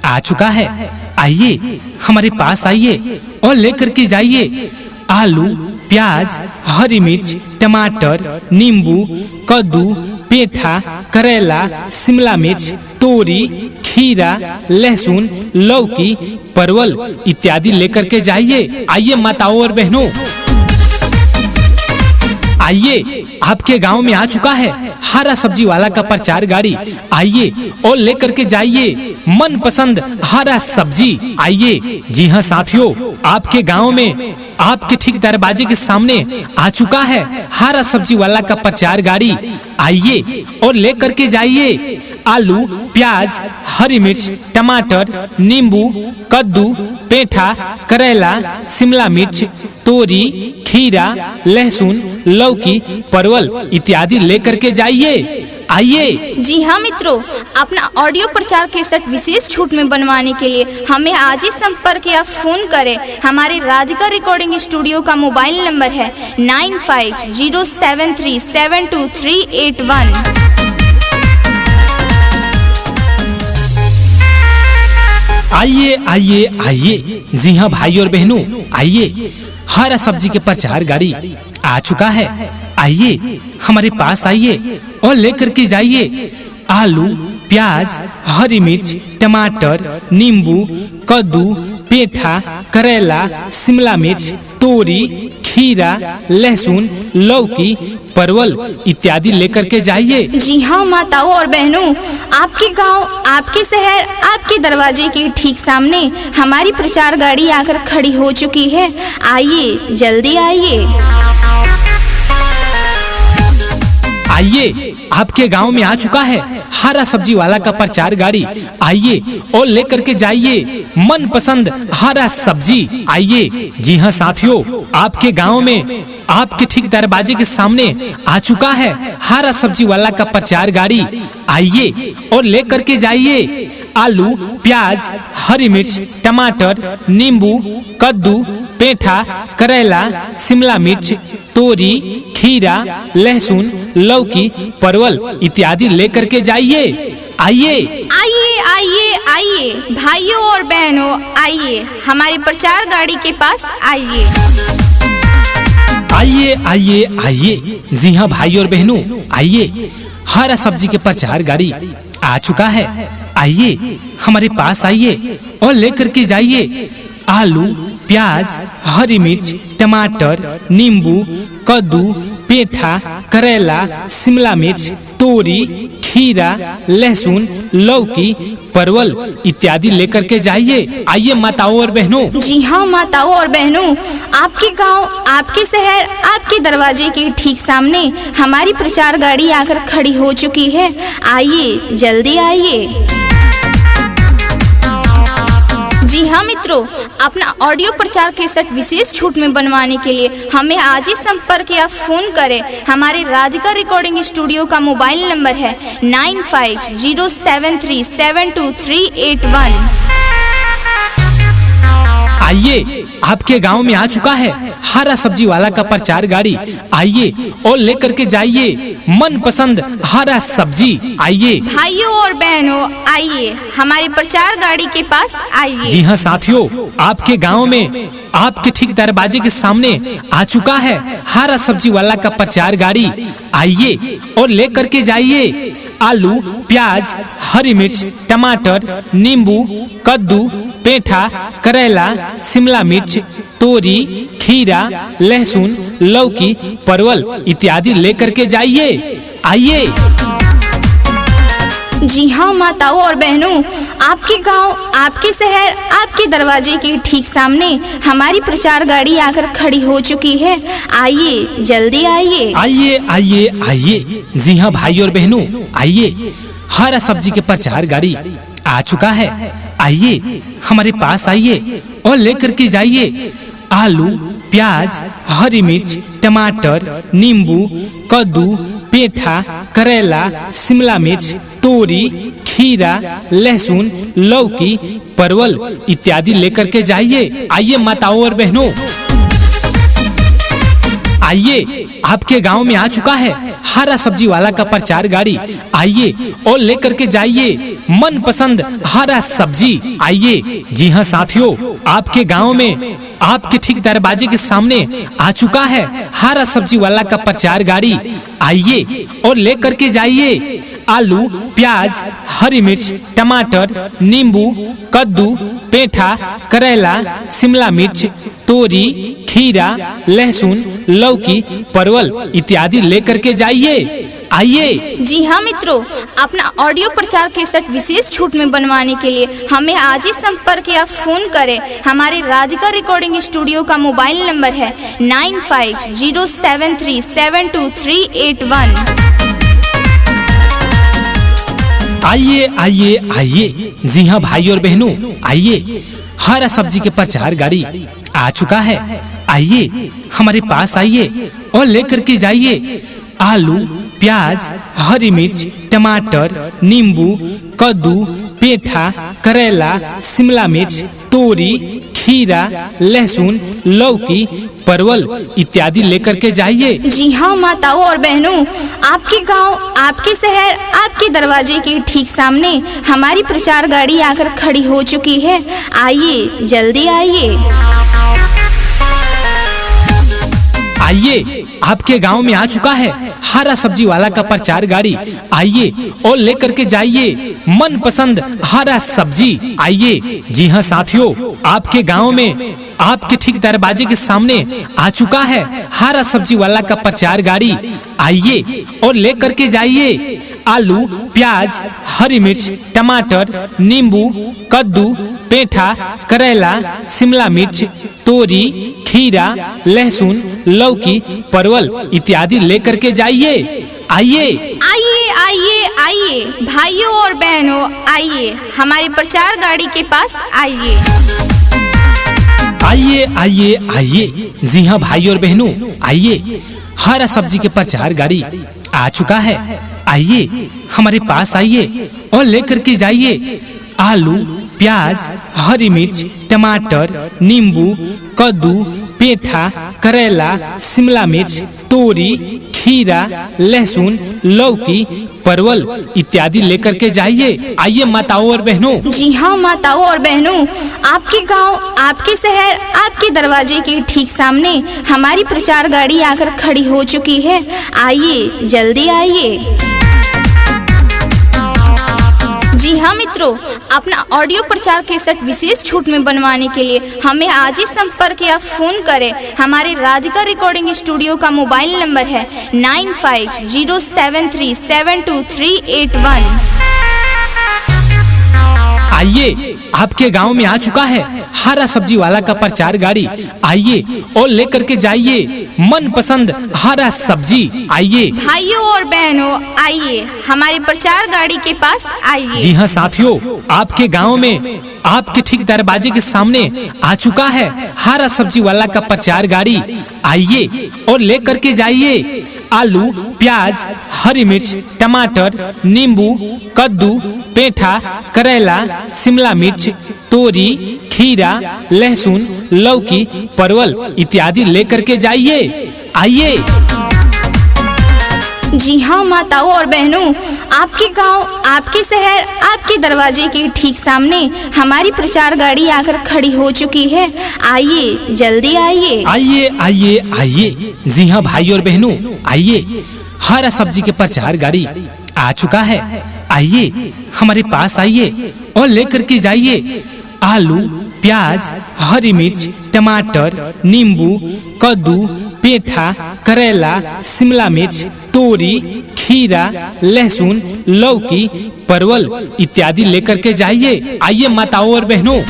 आ चुका है। आइए हमारे पास आइए और लेकर के जाइए आलू, प्याज, हरी मिर्च, टमाटर, नींबू, कद्दू, पेठा, करेला, शिमला मिर्च, तोरी, खीरा, लहसुन, लौकी, परवल इत्यादि लेकर के जाइए। आइए माताओं और बहनों, आइए, आपके गांव में आ चुका है हरा सब्जी वाला का प्रचार गाड़ी। आइए और लेकर के जाइए मन पसंद हरा सब्जी। आइए, जी हाँ साथियों, आपके गांव में आपके ठीक दरवाजे के सामने आ चुका है हरा सब्जी वाला का प्रचार गाड़ी। आइए और लेकर के जाइए आलू, प्याज, हरी मिर्च, टमाटर, नींबू, कद्दू, पेठा, करेला, शिमला मिर्च, तोरी, खीरा, लहसुन, लौकी, परवल इत्यादि लेकर के जाइए। आइए। जी हाँ मित्रों, अपना ऑडियो प्रचार केसेट विशेष छूट में बनवाने के लिए हमें आज ही संपर्क या फोन करें। हमारे राधिका रिकॉर्डिंग स्टूडियो का मोबाइल नंबर है 9507372381। आइए आइए आइए। जी हाँ भाई और बहनों, आइए, हरा सब्जी के प्रचार गाड़ी आ चुका है। आइए हमारे पास आइए और लेकर के जाइए आलू, प्याज, हरी मिर्च, टमाटर, नींबू, कद्दू, पेठा, करेला, शिमला मिर्च, तोरी, खीरा, लहसुन, लौकी, परवल इत्यादि लेकर के जाइए। जी हाँ माताओं और बहनों, आपके गांव, आपके शहर, आपके दरवाजे के ठीक सामने हमारी प्रचार गाड़ी आकर खड़ी हो चुकी है। आइए, जल्दी आइए। आइए, आपके गांव में आ चुका है हरा सब्जी वाला का प्रचार गाड़ी। आइए और लेकर के जाइए मनपसंद हरा सब्जी। आइए। जी हाँ साथियों, आपके गांव में आपके ठीक दरवाजे के सामने आ चुका है हरा सब्जी वाला का प्रचार गाड़ी। आइए और लेकर के जाइए आलू, प्याज, हरी मिर्च, टमाटर, नींबू, कद्दू, पेठा, करेला, शिमला मिर्च, तोरी, खीरा, लहसुन, लौकी, परवल इत्यादि लेकर के जाइए। आइए आइए आइए आइए भाइयों और बहनों, आइए हमारे प्रचार गाड़ी के पास आइए। आइए आइए आइए। जी हाँ भाई और बहनों, आइए, हरा सब्जी के प्रचार गाड़ी आ चुका है। आइए हमारे पास आइए और लेकर के जाइए आलू, प्याज, हरी मिर्च, टमाटर, नींबू, कद्दू, पेठा, करेला, शिमला मिर्च, तोरी, खीरा, लहसुन, लौकी, परवल इत्यादि लेकर के जाइए। आइए माताओं और बहनों। जी हाँ माताओं और बहनों, आपके गांव, आपके शहर, आपके दरवाजे के ठीक सामने हमारी प्रचार गाड़ी आकर खड़ी हो चुकी है। आइए, जल्दी आइए। जी हाँ मित्रों, अपना ऑडियो प्रचार केसेट विशेष छूट में बनवाने के लिए हमें आज ही संपर्क या फोन करें। हमारे राधिका रिकॉर्डिंग स्टूडियो का मोबाइल नंबर है 9507372381। आइए, आपके गांव में आ चुका है हरा सब्जी वाला का प्रचार गाड़ी। आइए और लेकर के जाइए मनपसंद हरा सब्जी। आइए भाइयों और बहनों, आइए हमारे प्रचार गाड़ी के पास आइए। जी हाँ साथियों, आपके गांव में आपके ठीक दरवाजे के सामने आ चुका है हरा सब्जी वाला का प्रचार गाड़ी। आइए और लेकर के जाइए आलू, प्याज, हरी मिर्च, टमाटर, नींबू, कद्दू, पेठा, करेला, शिमला मिर्च, तोरी, खीरा, लहसुन, लौकी, परवल इत्यादि लेकर के जाइए। आइए। जी हाँ माताओं और बहनों, आपके गांव, आपके शहर, आपके दरवाजे के ठीक सामने हमारी प्रचार गाड़ी आकर खड़ी हो चुकी है। आइए, जल्दी आइए। आइए आइए आइए। जी हाँ भाई और बहनों, आइए, हरा सब्जी के प्रचार गाड़ी आ चुका है। आइए हमारे पास आइए और लेकर के जाइए आलू, प्याज, हरी मिर्च, टमाटर, नींबू, कद्दू, पेठा, करेला, शिमला मिर्च, तोरी, खीरा, लहसुन, लौकी, परवल इत्यादि लेकर के जाइए। आइए माताओं और बहनों, आइए, आपके गांव में आ चुका है हरा सब्जी वाला का प्रचार गाड़ी। आइए और लेकर के जाइए मनपसंद हरा सब्जी। आइए। जी हाँ साथियों, आपके गांव में आपके ठीक दरवाजे के सामने आ चुका है हरा सब्जी वाला का प्रचार गाड़ी। आइए और लेकर के जाइए आलू, प्याज, हरी मिर्च, टमाटर, नींबू, कद्दू, पेठा, करेला, शिमला मिर्च, तोरी, खीरा, लहसुन, लौकी, परवल इत्यादि लेकर के जाइए। आइए। जी हाँ मित्रों, अपना ऑडियो प्रचार केसेट विशेष छूट में बनवाने के लिए हमें आज ही संपर्क या फोन करें। हमारे राधिका रिकॉर्डिंग स्टूडियो का मोबाइल नंबर है 9507372381। आइए आइए आइए, जी हाँ भाई और बहनों, आइए। हरा सब्जी के प्रचार गाड़ी आ चुका है। आइए हमारे पास आइए और लेकर के जाइए आलू, प्याज, हरी मिर्च, टमाटर, नींबू, कद्दू, पेठा, करेला, शिमला मिर्च, तोरी, खीरा, लहसुन, लौकी, परवल इत्यादि लेकर के जाइए। जी हाँ माताओं और बहनों, आपके गांव, आपके शहर, आपके दरवाजे के ठीक सामने हमारी प्रचार गाड़ी आकर खड़ी हो चुकी है। आइए, जल्दी आइए। आइए, आपके गांव में आ चुका है हरा सब्जी वाला का प्रचार गाड़ी। आइए और लेकर के जाइए मन पसंद हरा सब्जी। आइए। जी हाँ साथियों, आपके गांव में आपके ठीक दरवाजे के सामने आ चुका है हरा सब्जी वाला का प्रचार गाड़ी। आइए और लेकर के जाइए आलू, प्याज, हरी मिर्च, टमाटर, नींबू, कद्दू, पेठा, करेला, शिमला मिर्च, तोरी, खीरा, लहसुन, लौकी, परवल इत्यादि लेकर के जाइए। आइए आइए आइए आइए भाइयों और बहनों, आइए हमारे प्रचार गाड़ी के पास आइए। आइए आइए आइए, जी हाँ भाई और बहनों, आइए। हरा सब्जी के प्रचार गाड़ी आ चुका है। आइए हमारे पास आइए और लेकर के जाइए आलू, प्याज, हरी मिर्च, टमाटर, नींबू, कद्दू, पेठा, करेला, शिमला मिर्च, तोरी, खीरा, लहसुन, लौकी, परवल इत्यादि लेकर के जाइए। आइए माताओं और बहनों। जी हाँ माताओं और बहनों, आपके गांव, आपके शहर, आपके दरवाजे के ठीक सामने हमारी प्रचार गाड़ी आकर खड़ी हो चुकी है। आइए, जल्दी आइए। जी हाँ मित्रों, अपना ऑडियो प्रचार केसेट विशेष छूट में बनवाने के लिए हमें आज ही संपर्क या फोन करें। हमारे राधिका रिकॉर्डिंग स्टूडियो का मोबाइल नंबर है 9507372381। आइए, आपके गांव में आ चुका है हरा सब्जी वाला का प्रचार गाड़ी। आइए और लेकर के जाइए मन पसंद हरा सब्जी। आइए भाइयों और बहनों, आइए हमारे प्रचार गाड़ी के पास आइए। जी हाँ साथियों, आपके गांव में आपके ठीक दरवाजे के सामने आ चुका है हरा सब्जी वाला का प्रचार गाड़ी। आइए और लेकर के जाइए आलू, प्याज, हरी मिर्च, टमाटर, नींबू, कद्दू, पेठा, करेला, शिमला मिर्च, तोरी, खीरा, लहसुन, लौकी, परवल इत्यादि लेकर के जाइए। आइए। जी हाँ माताओं और बहनों, आपके गांव, आपके शहर, आपके दरवाजे के ठीक सामने हमारी प्रचार गाड़ी आकर खड़ी हो चुकी है। आइए, जल्दी आइए। आइए आइए आइए, जी हाँ भाई और बहनों, आइए। हरा सब्जी के प्रचार गाड़ी आ चुका है। आइए हमारे पास आइए और लेकर के जाइए आलू, प्याज, हरी मिर्च, टमाटर, नींबू, कद्दू, पेठा, करेला, शिमला मिर्च, तोरी, खीरा, लहसुन, लौकी, परवल इत्यादि लेकर के जाइए। आइए माताओं और बहनों,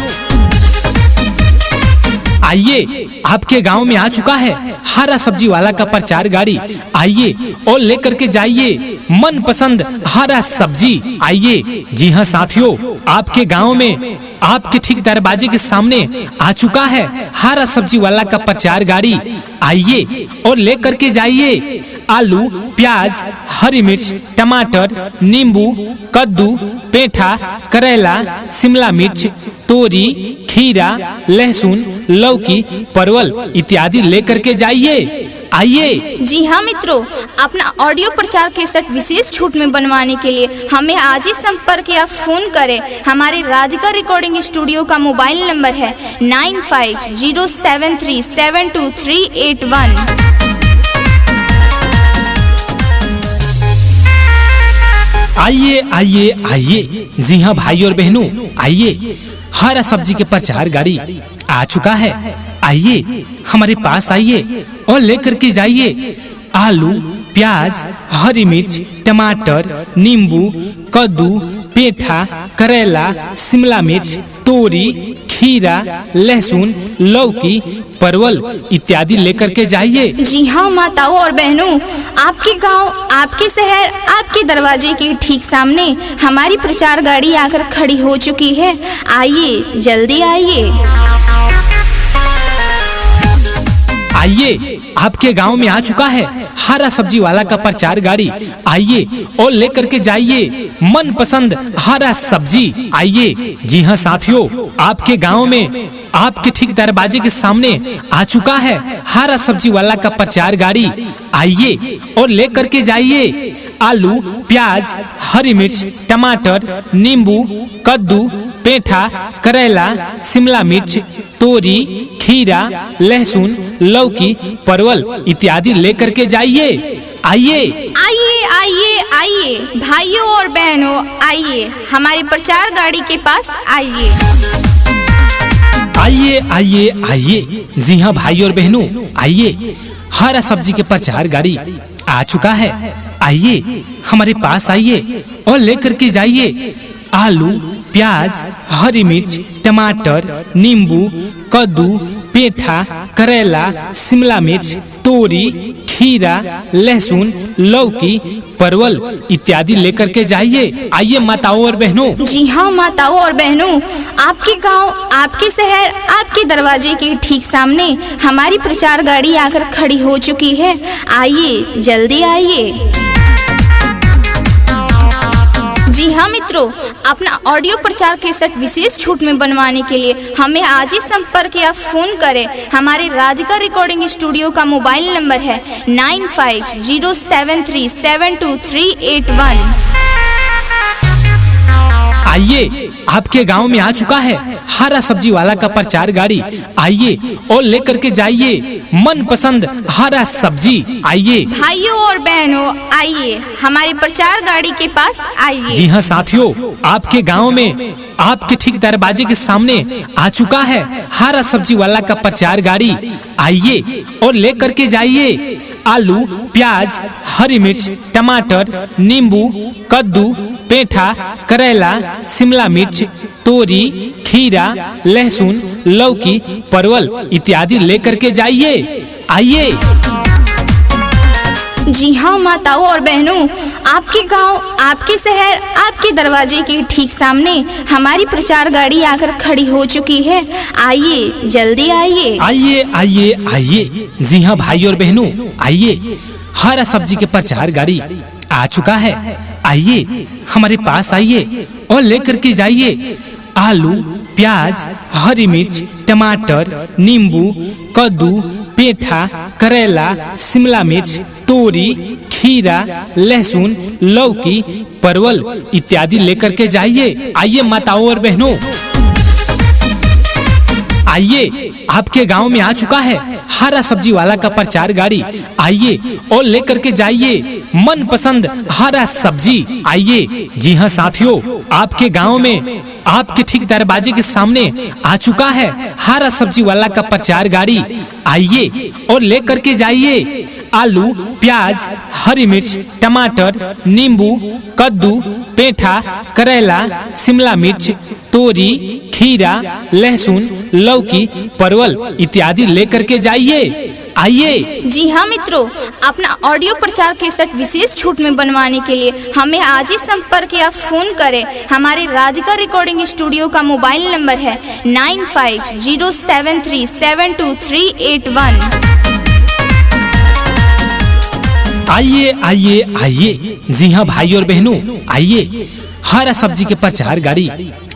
आइए। आपके गांव में आ चुका है हरा सब्जी वाला का प्रचार गाड़ी। आइए और लेकर के जाइए मन पसंद हरा सब्जी। आइए। जी हाँ साथियों, आपके गांव में आपके ठीक दरवाजे के सामने आ चुका है हरा सब्जी वाला का प्रचार गाड़ी। आइए और लेकर के जाइए आलू, प्याज, हरी मिर्च, टमाटर, नींबू, कद्दू, पेठा, करेला, शिमला मिर्च, तोरी, खीरा, लहसुन, लौकी, परवल इत्यादि लेकर के जाइए। आइए। जी हाँ मित्रों, अपना ऑडियो प्रचार केसेट विशेष छूट में बनवाने के लिए हमें आज ही संपर्क या फोन करें। हमारे राधिका रिकॉर्डिंग स्टूडियो का मोबाइल नंबर है 9507372381। आइए आइए आइए, जी हाँ भाई और बहनों, आइए। हरा सब्जी के प्रचार गाड़ी आ चुका है। आइए हमारे पास आइए और लेकर के जाइए आलू, प्याज, हरी मिर्च, टमाटर, नींबू, कद्दू, पेठा, करेला, शिमला मिर्च, तोरी, खीरा, लहसुन, लौकी, परवल इत्यादि लेकर के जाइए। जी हाँ माताओं और बहनों, आपके गांव, आपके शहर, आपके दरवाजे के ठीक सामने हमारी प्रचार गाड़ी आकर खड़ी हो चुकी है। आइए, जल्दी आइए। आइए, आपके गांव में आ चुका है हरा सब्जी वाला का प्रचार गाड़ी। आइए और लेकर के जाइए मनपसंद हरा सब्जी। आइए, जी हाँ साथियों, आपके गांव में आपके ठीक दरवाजे के सामने आ चुका है हरा सब्जी वाला का प्रचार गाड़ी। आइए और लेकर के जाइए आलू, प्याज, हरी मिर्च, टमाटर, नींबू, कद्दू, पेठा, करेला, शिमला मिर्च, तोरी, खीरा, लहसुन, लौकी, परवल इत्यादि लेकर के जाइए। आइए आइए आइए आइए भाइयों और बहनों, आइए हमारी प्रचार गाड़ी के पास आइए। आइए आइए आइए, जी हाँ भाइयों और बहनों, आइए, हरा सब्जी के प्रचार गाड़ी आ चुका है। आइए हमारे पास आइए और लेकर के जाइए आलू, प्याज, हरी मिर्च, टमाटर, नींबू, कद्दू, पेठा, करेला, शिमला मिर्च, तोरी, खीरा, लहसुन, लौकी, परवल इत्यादि लेकर के जाइए। आइए माताओं और बहनों। जी हाँ माताओं और बहनों, आपके गांव, आपके शहर, आपके दरवाजे के ठीक सामने हमारी प्रचार गाड़ी आकर खड़ी हो चुकी है। आइए, जल्दी आइए। जी हाँ मित्रों, अपना ऑडियो प्रचार केसेट विशेष छूट में बनवाने के लिए हमें आज ही संपर्क या फोन करें। हमारे राधिका रिकॉर्डिंग स्टूडियो का मोबाइल नंबर है 9507372381। आइए, आपके गांव में आ चुका है हरा सब्जी वाला का प्रचार गाड़ी। आइए और लेकर के जाइए मनपसंद हरा सब्जी। आइए भाइयों और बहनों, आइए हमारी प्रचार गाड़ी के पास आइए। जी हाँ साथियों, आपके गांव में आपके ठीक दरवाजे के सामने आ चुका है हरा सब्जी वाला का प्रचार गाड़ी। आइए और लेकर के जाइए आलू, प्याज, हरी मिर्च, टमाटर, नींबू, कद्दू, पेठा, करेला, शिमला मिर्च, तोरी, खीरा, लहसुन, लौकी, परवल इत्यादि लेकर के जाइए। आइए। जी हाँ माताओं और बहनों, आपके गांव, आपके शहर, आपके दरवाजे के ठीक सामने हमारी प्रचार गाड़ी आकर खड़ी हो चुकी है। आइए, जल्दी आइए। आइए आइए आइए, जी हाँ भाई और बहनों, आइए, हरा सब्जी के प्रचार गाड़ी आ चुका है। आइए हमारे पास आइए और लेकर के जाइए आलू, प्याज, हरी मिर्च, टमाटर, नींबू, कद्दू, पेठा, करेला, शिमला मिर्च, तोरी, खीरा, लहसुन, लौकी, परवल इत्यादि लेकर के जाइए। आइए माताओं और बहनों, आइए, आपके गांव में आ चुका है हरा सब्जी वाला का प्रचार गाड़ी। आइए और लेकर के जाइए मनपसंद हरा सब्जी। आइए, जी हाँ साथियों, आपके गांव में आपके ठीक दरवाजे के सामने आ चुका है हरा सब्जी वाला का प्रचार गाड़ी। आइए और लेकर के जाइए आलू, प्याज, हरी मिर्च, टमाटर, नींबू, कद्दू, पेठा, करेला, शिमला मिर्च, तोरी, खीरा, लहसुन, लौकी, परवल इत्यादि लेकर के जाइए। आइए। जी हाँ मित्रों, अपना ऑडियो प्रचार केसेट विशेष छूट में बनवाने के लिए हमें आज ही संपर्क या फोन करें। हमारे राधिका रिकॉर्डिंग स्टूडियो का मोबाइल नंबर है 9507372381। आइए आइए आइए, जी हाँ भाई और बहनों, आइए, हरा सब्जी के प्रचार गाड़ी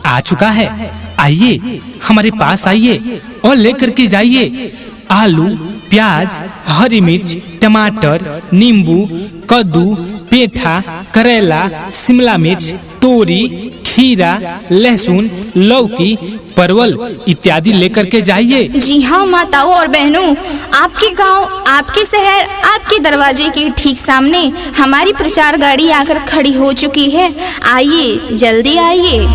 आ चुका है। आइए हमारे पास आइए और लेकर के जाइए आलू, प्याज, हरी मिर्च, टमाटर, नींबू, कद्दू, पेठा, करेला, शिमला मिर्च, तोरी, खीरा, लहसुन, लौकी, परवल इत्यादि लेकर के जाइए। जी हाँ माताओं और बहनों, आपके गांव, आपके शहर, आपके दरवाजे के ठीक सामने हमारी प्रचार गाड़ी आकर खड़ी हो चुकी है। आइए, जल्दी आइए।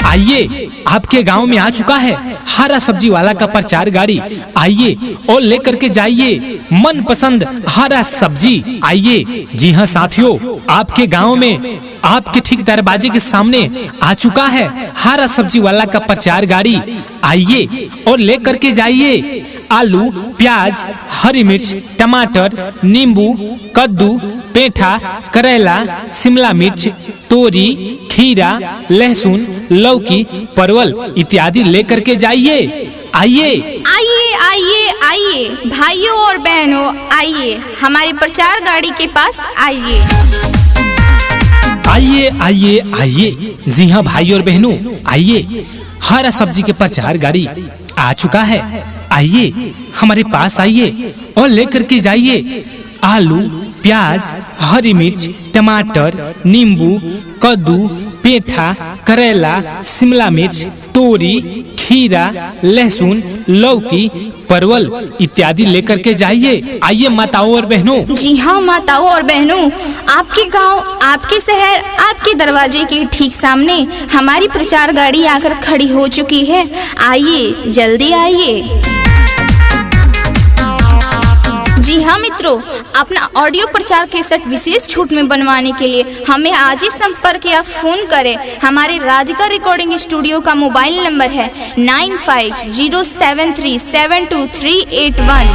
आइए, आपके गांव में आ चुका है हरा सब्जी वाला का प्रचार गाड़ी, आइए और लेकर के जाइए मन पसंद हरा सब्जी। आइए, जी हाँ साथियों, आपके गांव में आपके ठीक दरवाजे के सामने आ चुका है हरा सब्जी वाला का प्रचार गाड़ी। आइए और लेकर के जाइए आलू, प्याज, हरी मिर्च, टमाटर, नींबू, कद्दू, पेठा, करेला, शिमला मिर्च, तोरी, खीरा, लहसुन, लौकी, परवल इत्यादि लेकर के जाइए। आइए आइए आइए आइए भाइयों और बहनों, आइए हमारी प्रचार गाड़ी के पास आइए। आइए आइए आइए, जी हाँ भाइयों और बहनों, आइए हरा सब्जी के प्रचार गाड़ी आ चुका है। आइए हमारे पास आइए और लेकर के जाइए आलू, प्याज, हरी मिर्च, टमाटर, नींबू, कद्दू, पेठा, करेला, शिमला मिर्च, तोरी, खीरा, लहसुन, लौकी, परवल इत्यादि लेकर के जाइए। आइए माताओं और बहनों। जी हाँ माताओं और बहनों, आपके गांव, आपके शहर, आपके दरवाजे के ठीक सामने हमारी प्रचार गाड़ी आकर खड़ी हो चुकी है। आइए, जल्दी आइए। जी हाँ मित्रों, अपना ऑडियो प्रचार केसेट विशेष छूट में बनवाने के लिए हमें आज ही संपर्क या फोन करें। हमारे राधिका रिकॉर्डिंग स्टूडियो का मोबाइल नंबर है 9507372381।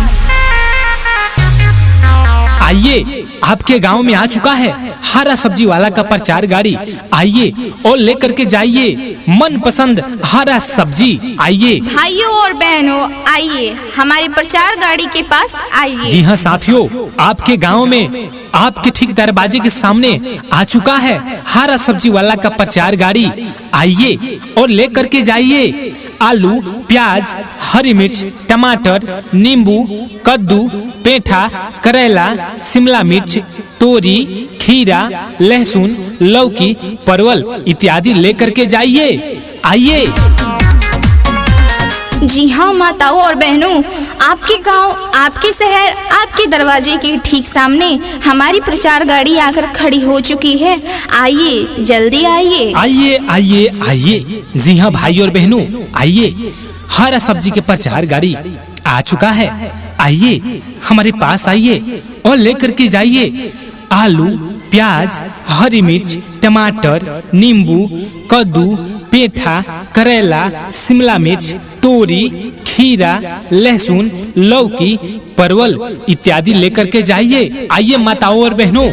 आइए, आपके गांव में आ चुका है हरा सब्जी वाला का प्रचार गाड़ी, आइए और लेकर के जाइए मन पसंद हरा सब्जी। आइए भाइयों और बहनों, आइए हमारी प्रचार गाड़ी के पास आइए। जी हाँ साथियों, आपके गांव में आपके ठीक दरवाजे के सामने आ चुका है हरा सब्जी वाला का प्रचार गाड़ी। आइए और लेकर के जाइए आलू, प्याज, हरी मिर्च, टमाटर, नींबू, कद्दू, पेठा, करेला, शिमला मिर्च, तोरी, खीरा, लहसुन, लौकी, परवल इत्यादि लेकर के जाइए। आइए। जी हाँ माताओं और बहनों, आपके गांव, आपके शहर, आपके दरवाजे के ठीक सामने हमारी प्रचार गाड़ी आकर खड़ी हो चुकी है। आइए, जल्दी आइए। आइए आइए आइए, जी हाँ भाई और बहनों, आइए हरा सब्जी के प्रचार गाड़ी आ चुका है। आइए हमारे पास आइए और लेकर के जाइए आलू, प्याज, हरी मिर्च, टमाटर, नींबू, कद्दू, पेठा, करेला, शिमला मिर्च, तोरी, खीरा, लहसुन, लौकी, परवल इत्यादि लेकर के जाइए। आइए माताओं और बहनों,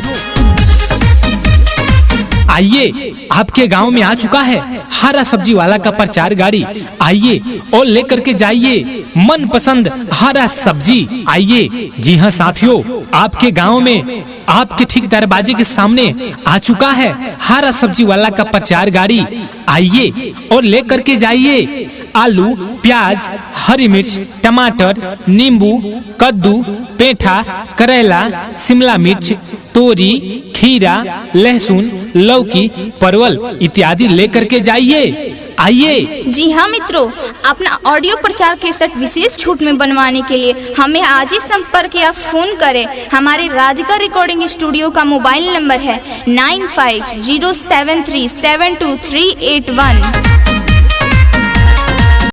आइए आपके गांव में आ चुका है हरा सब्जी वाला का प्रचार गाड़ी। आइए और लेकर के जाइए मन पसंद हरा सब्जी। आइए, जी हाँ साथियों, आपके गांव में आपके ठीक दरवाजे के सामने आ चुका है हरा सब्जी वाला का प्रचार गाड़ी। आइए और लेकर के जाइए आलू, प्याज, हरी मिर्च, टमाटर, नींबू, कद्दू, पेठा, करेला, शिमला मिर्च, तोरी, खीरा, लहसुन, लौकी, परवल इत्यादि लेकर के जाइए। आइए। जी हाँ मित्रों, अपना ऑडियो प्रचार केसेट विशेष छूट में बनवाने के लिए हमें आज ही संपर्क या फोन करें। हमारे राधिका रिकॉर्डिंग स्टूडियो का मोबाइल नंबर है 9507372381।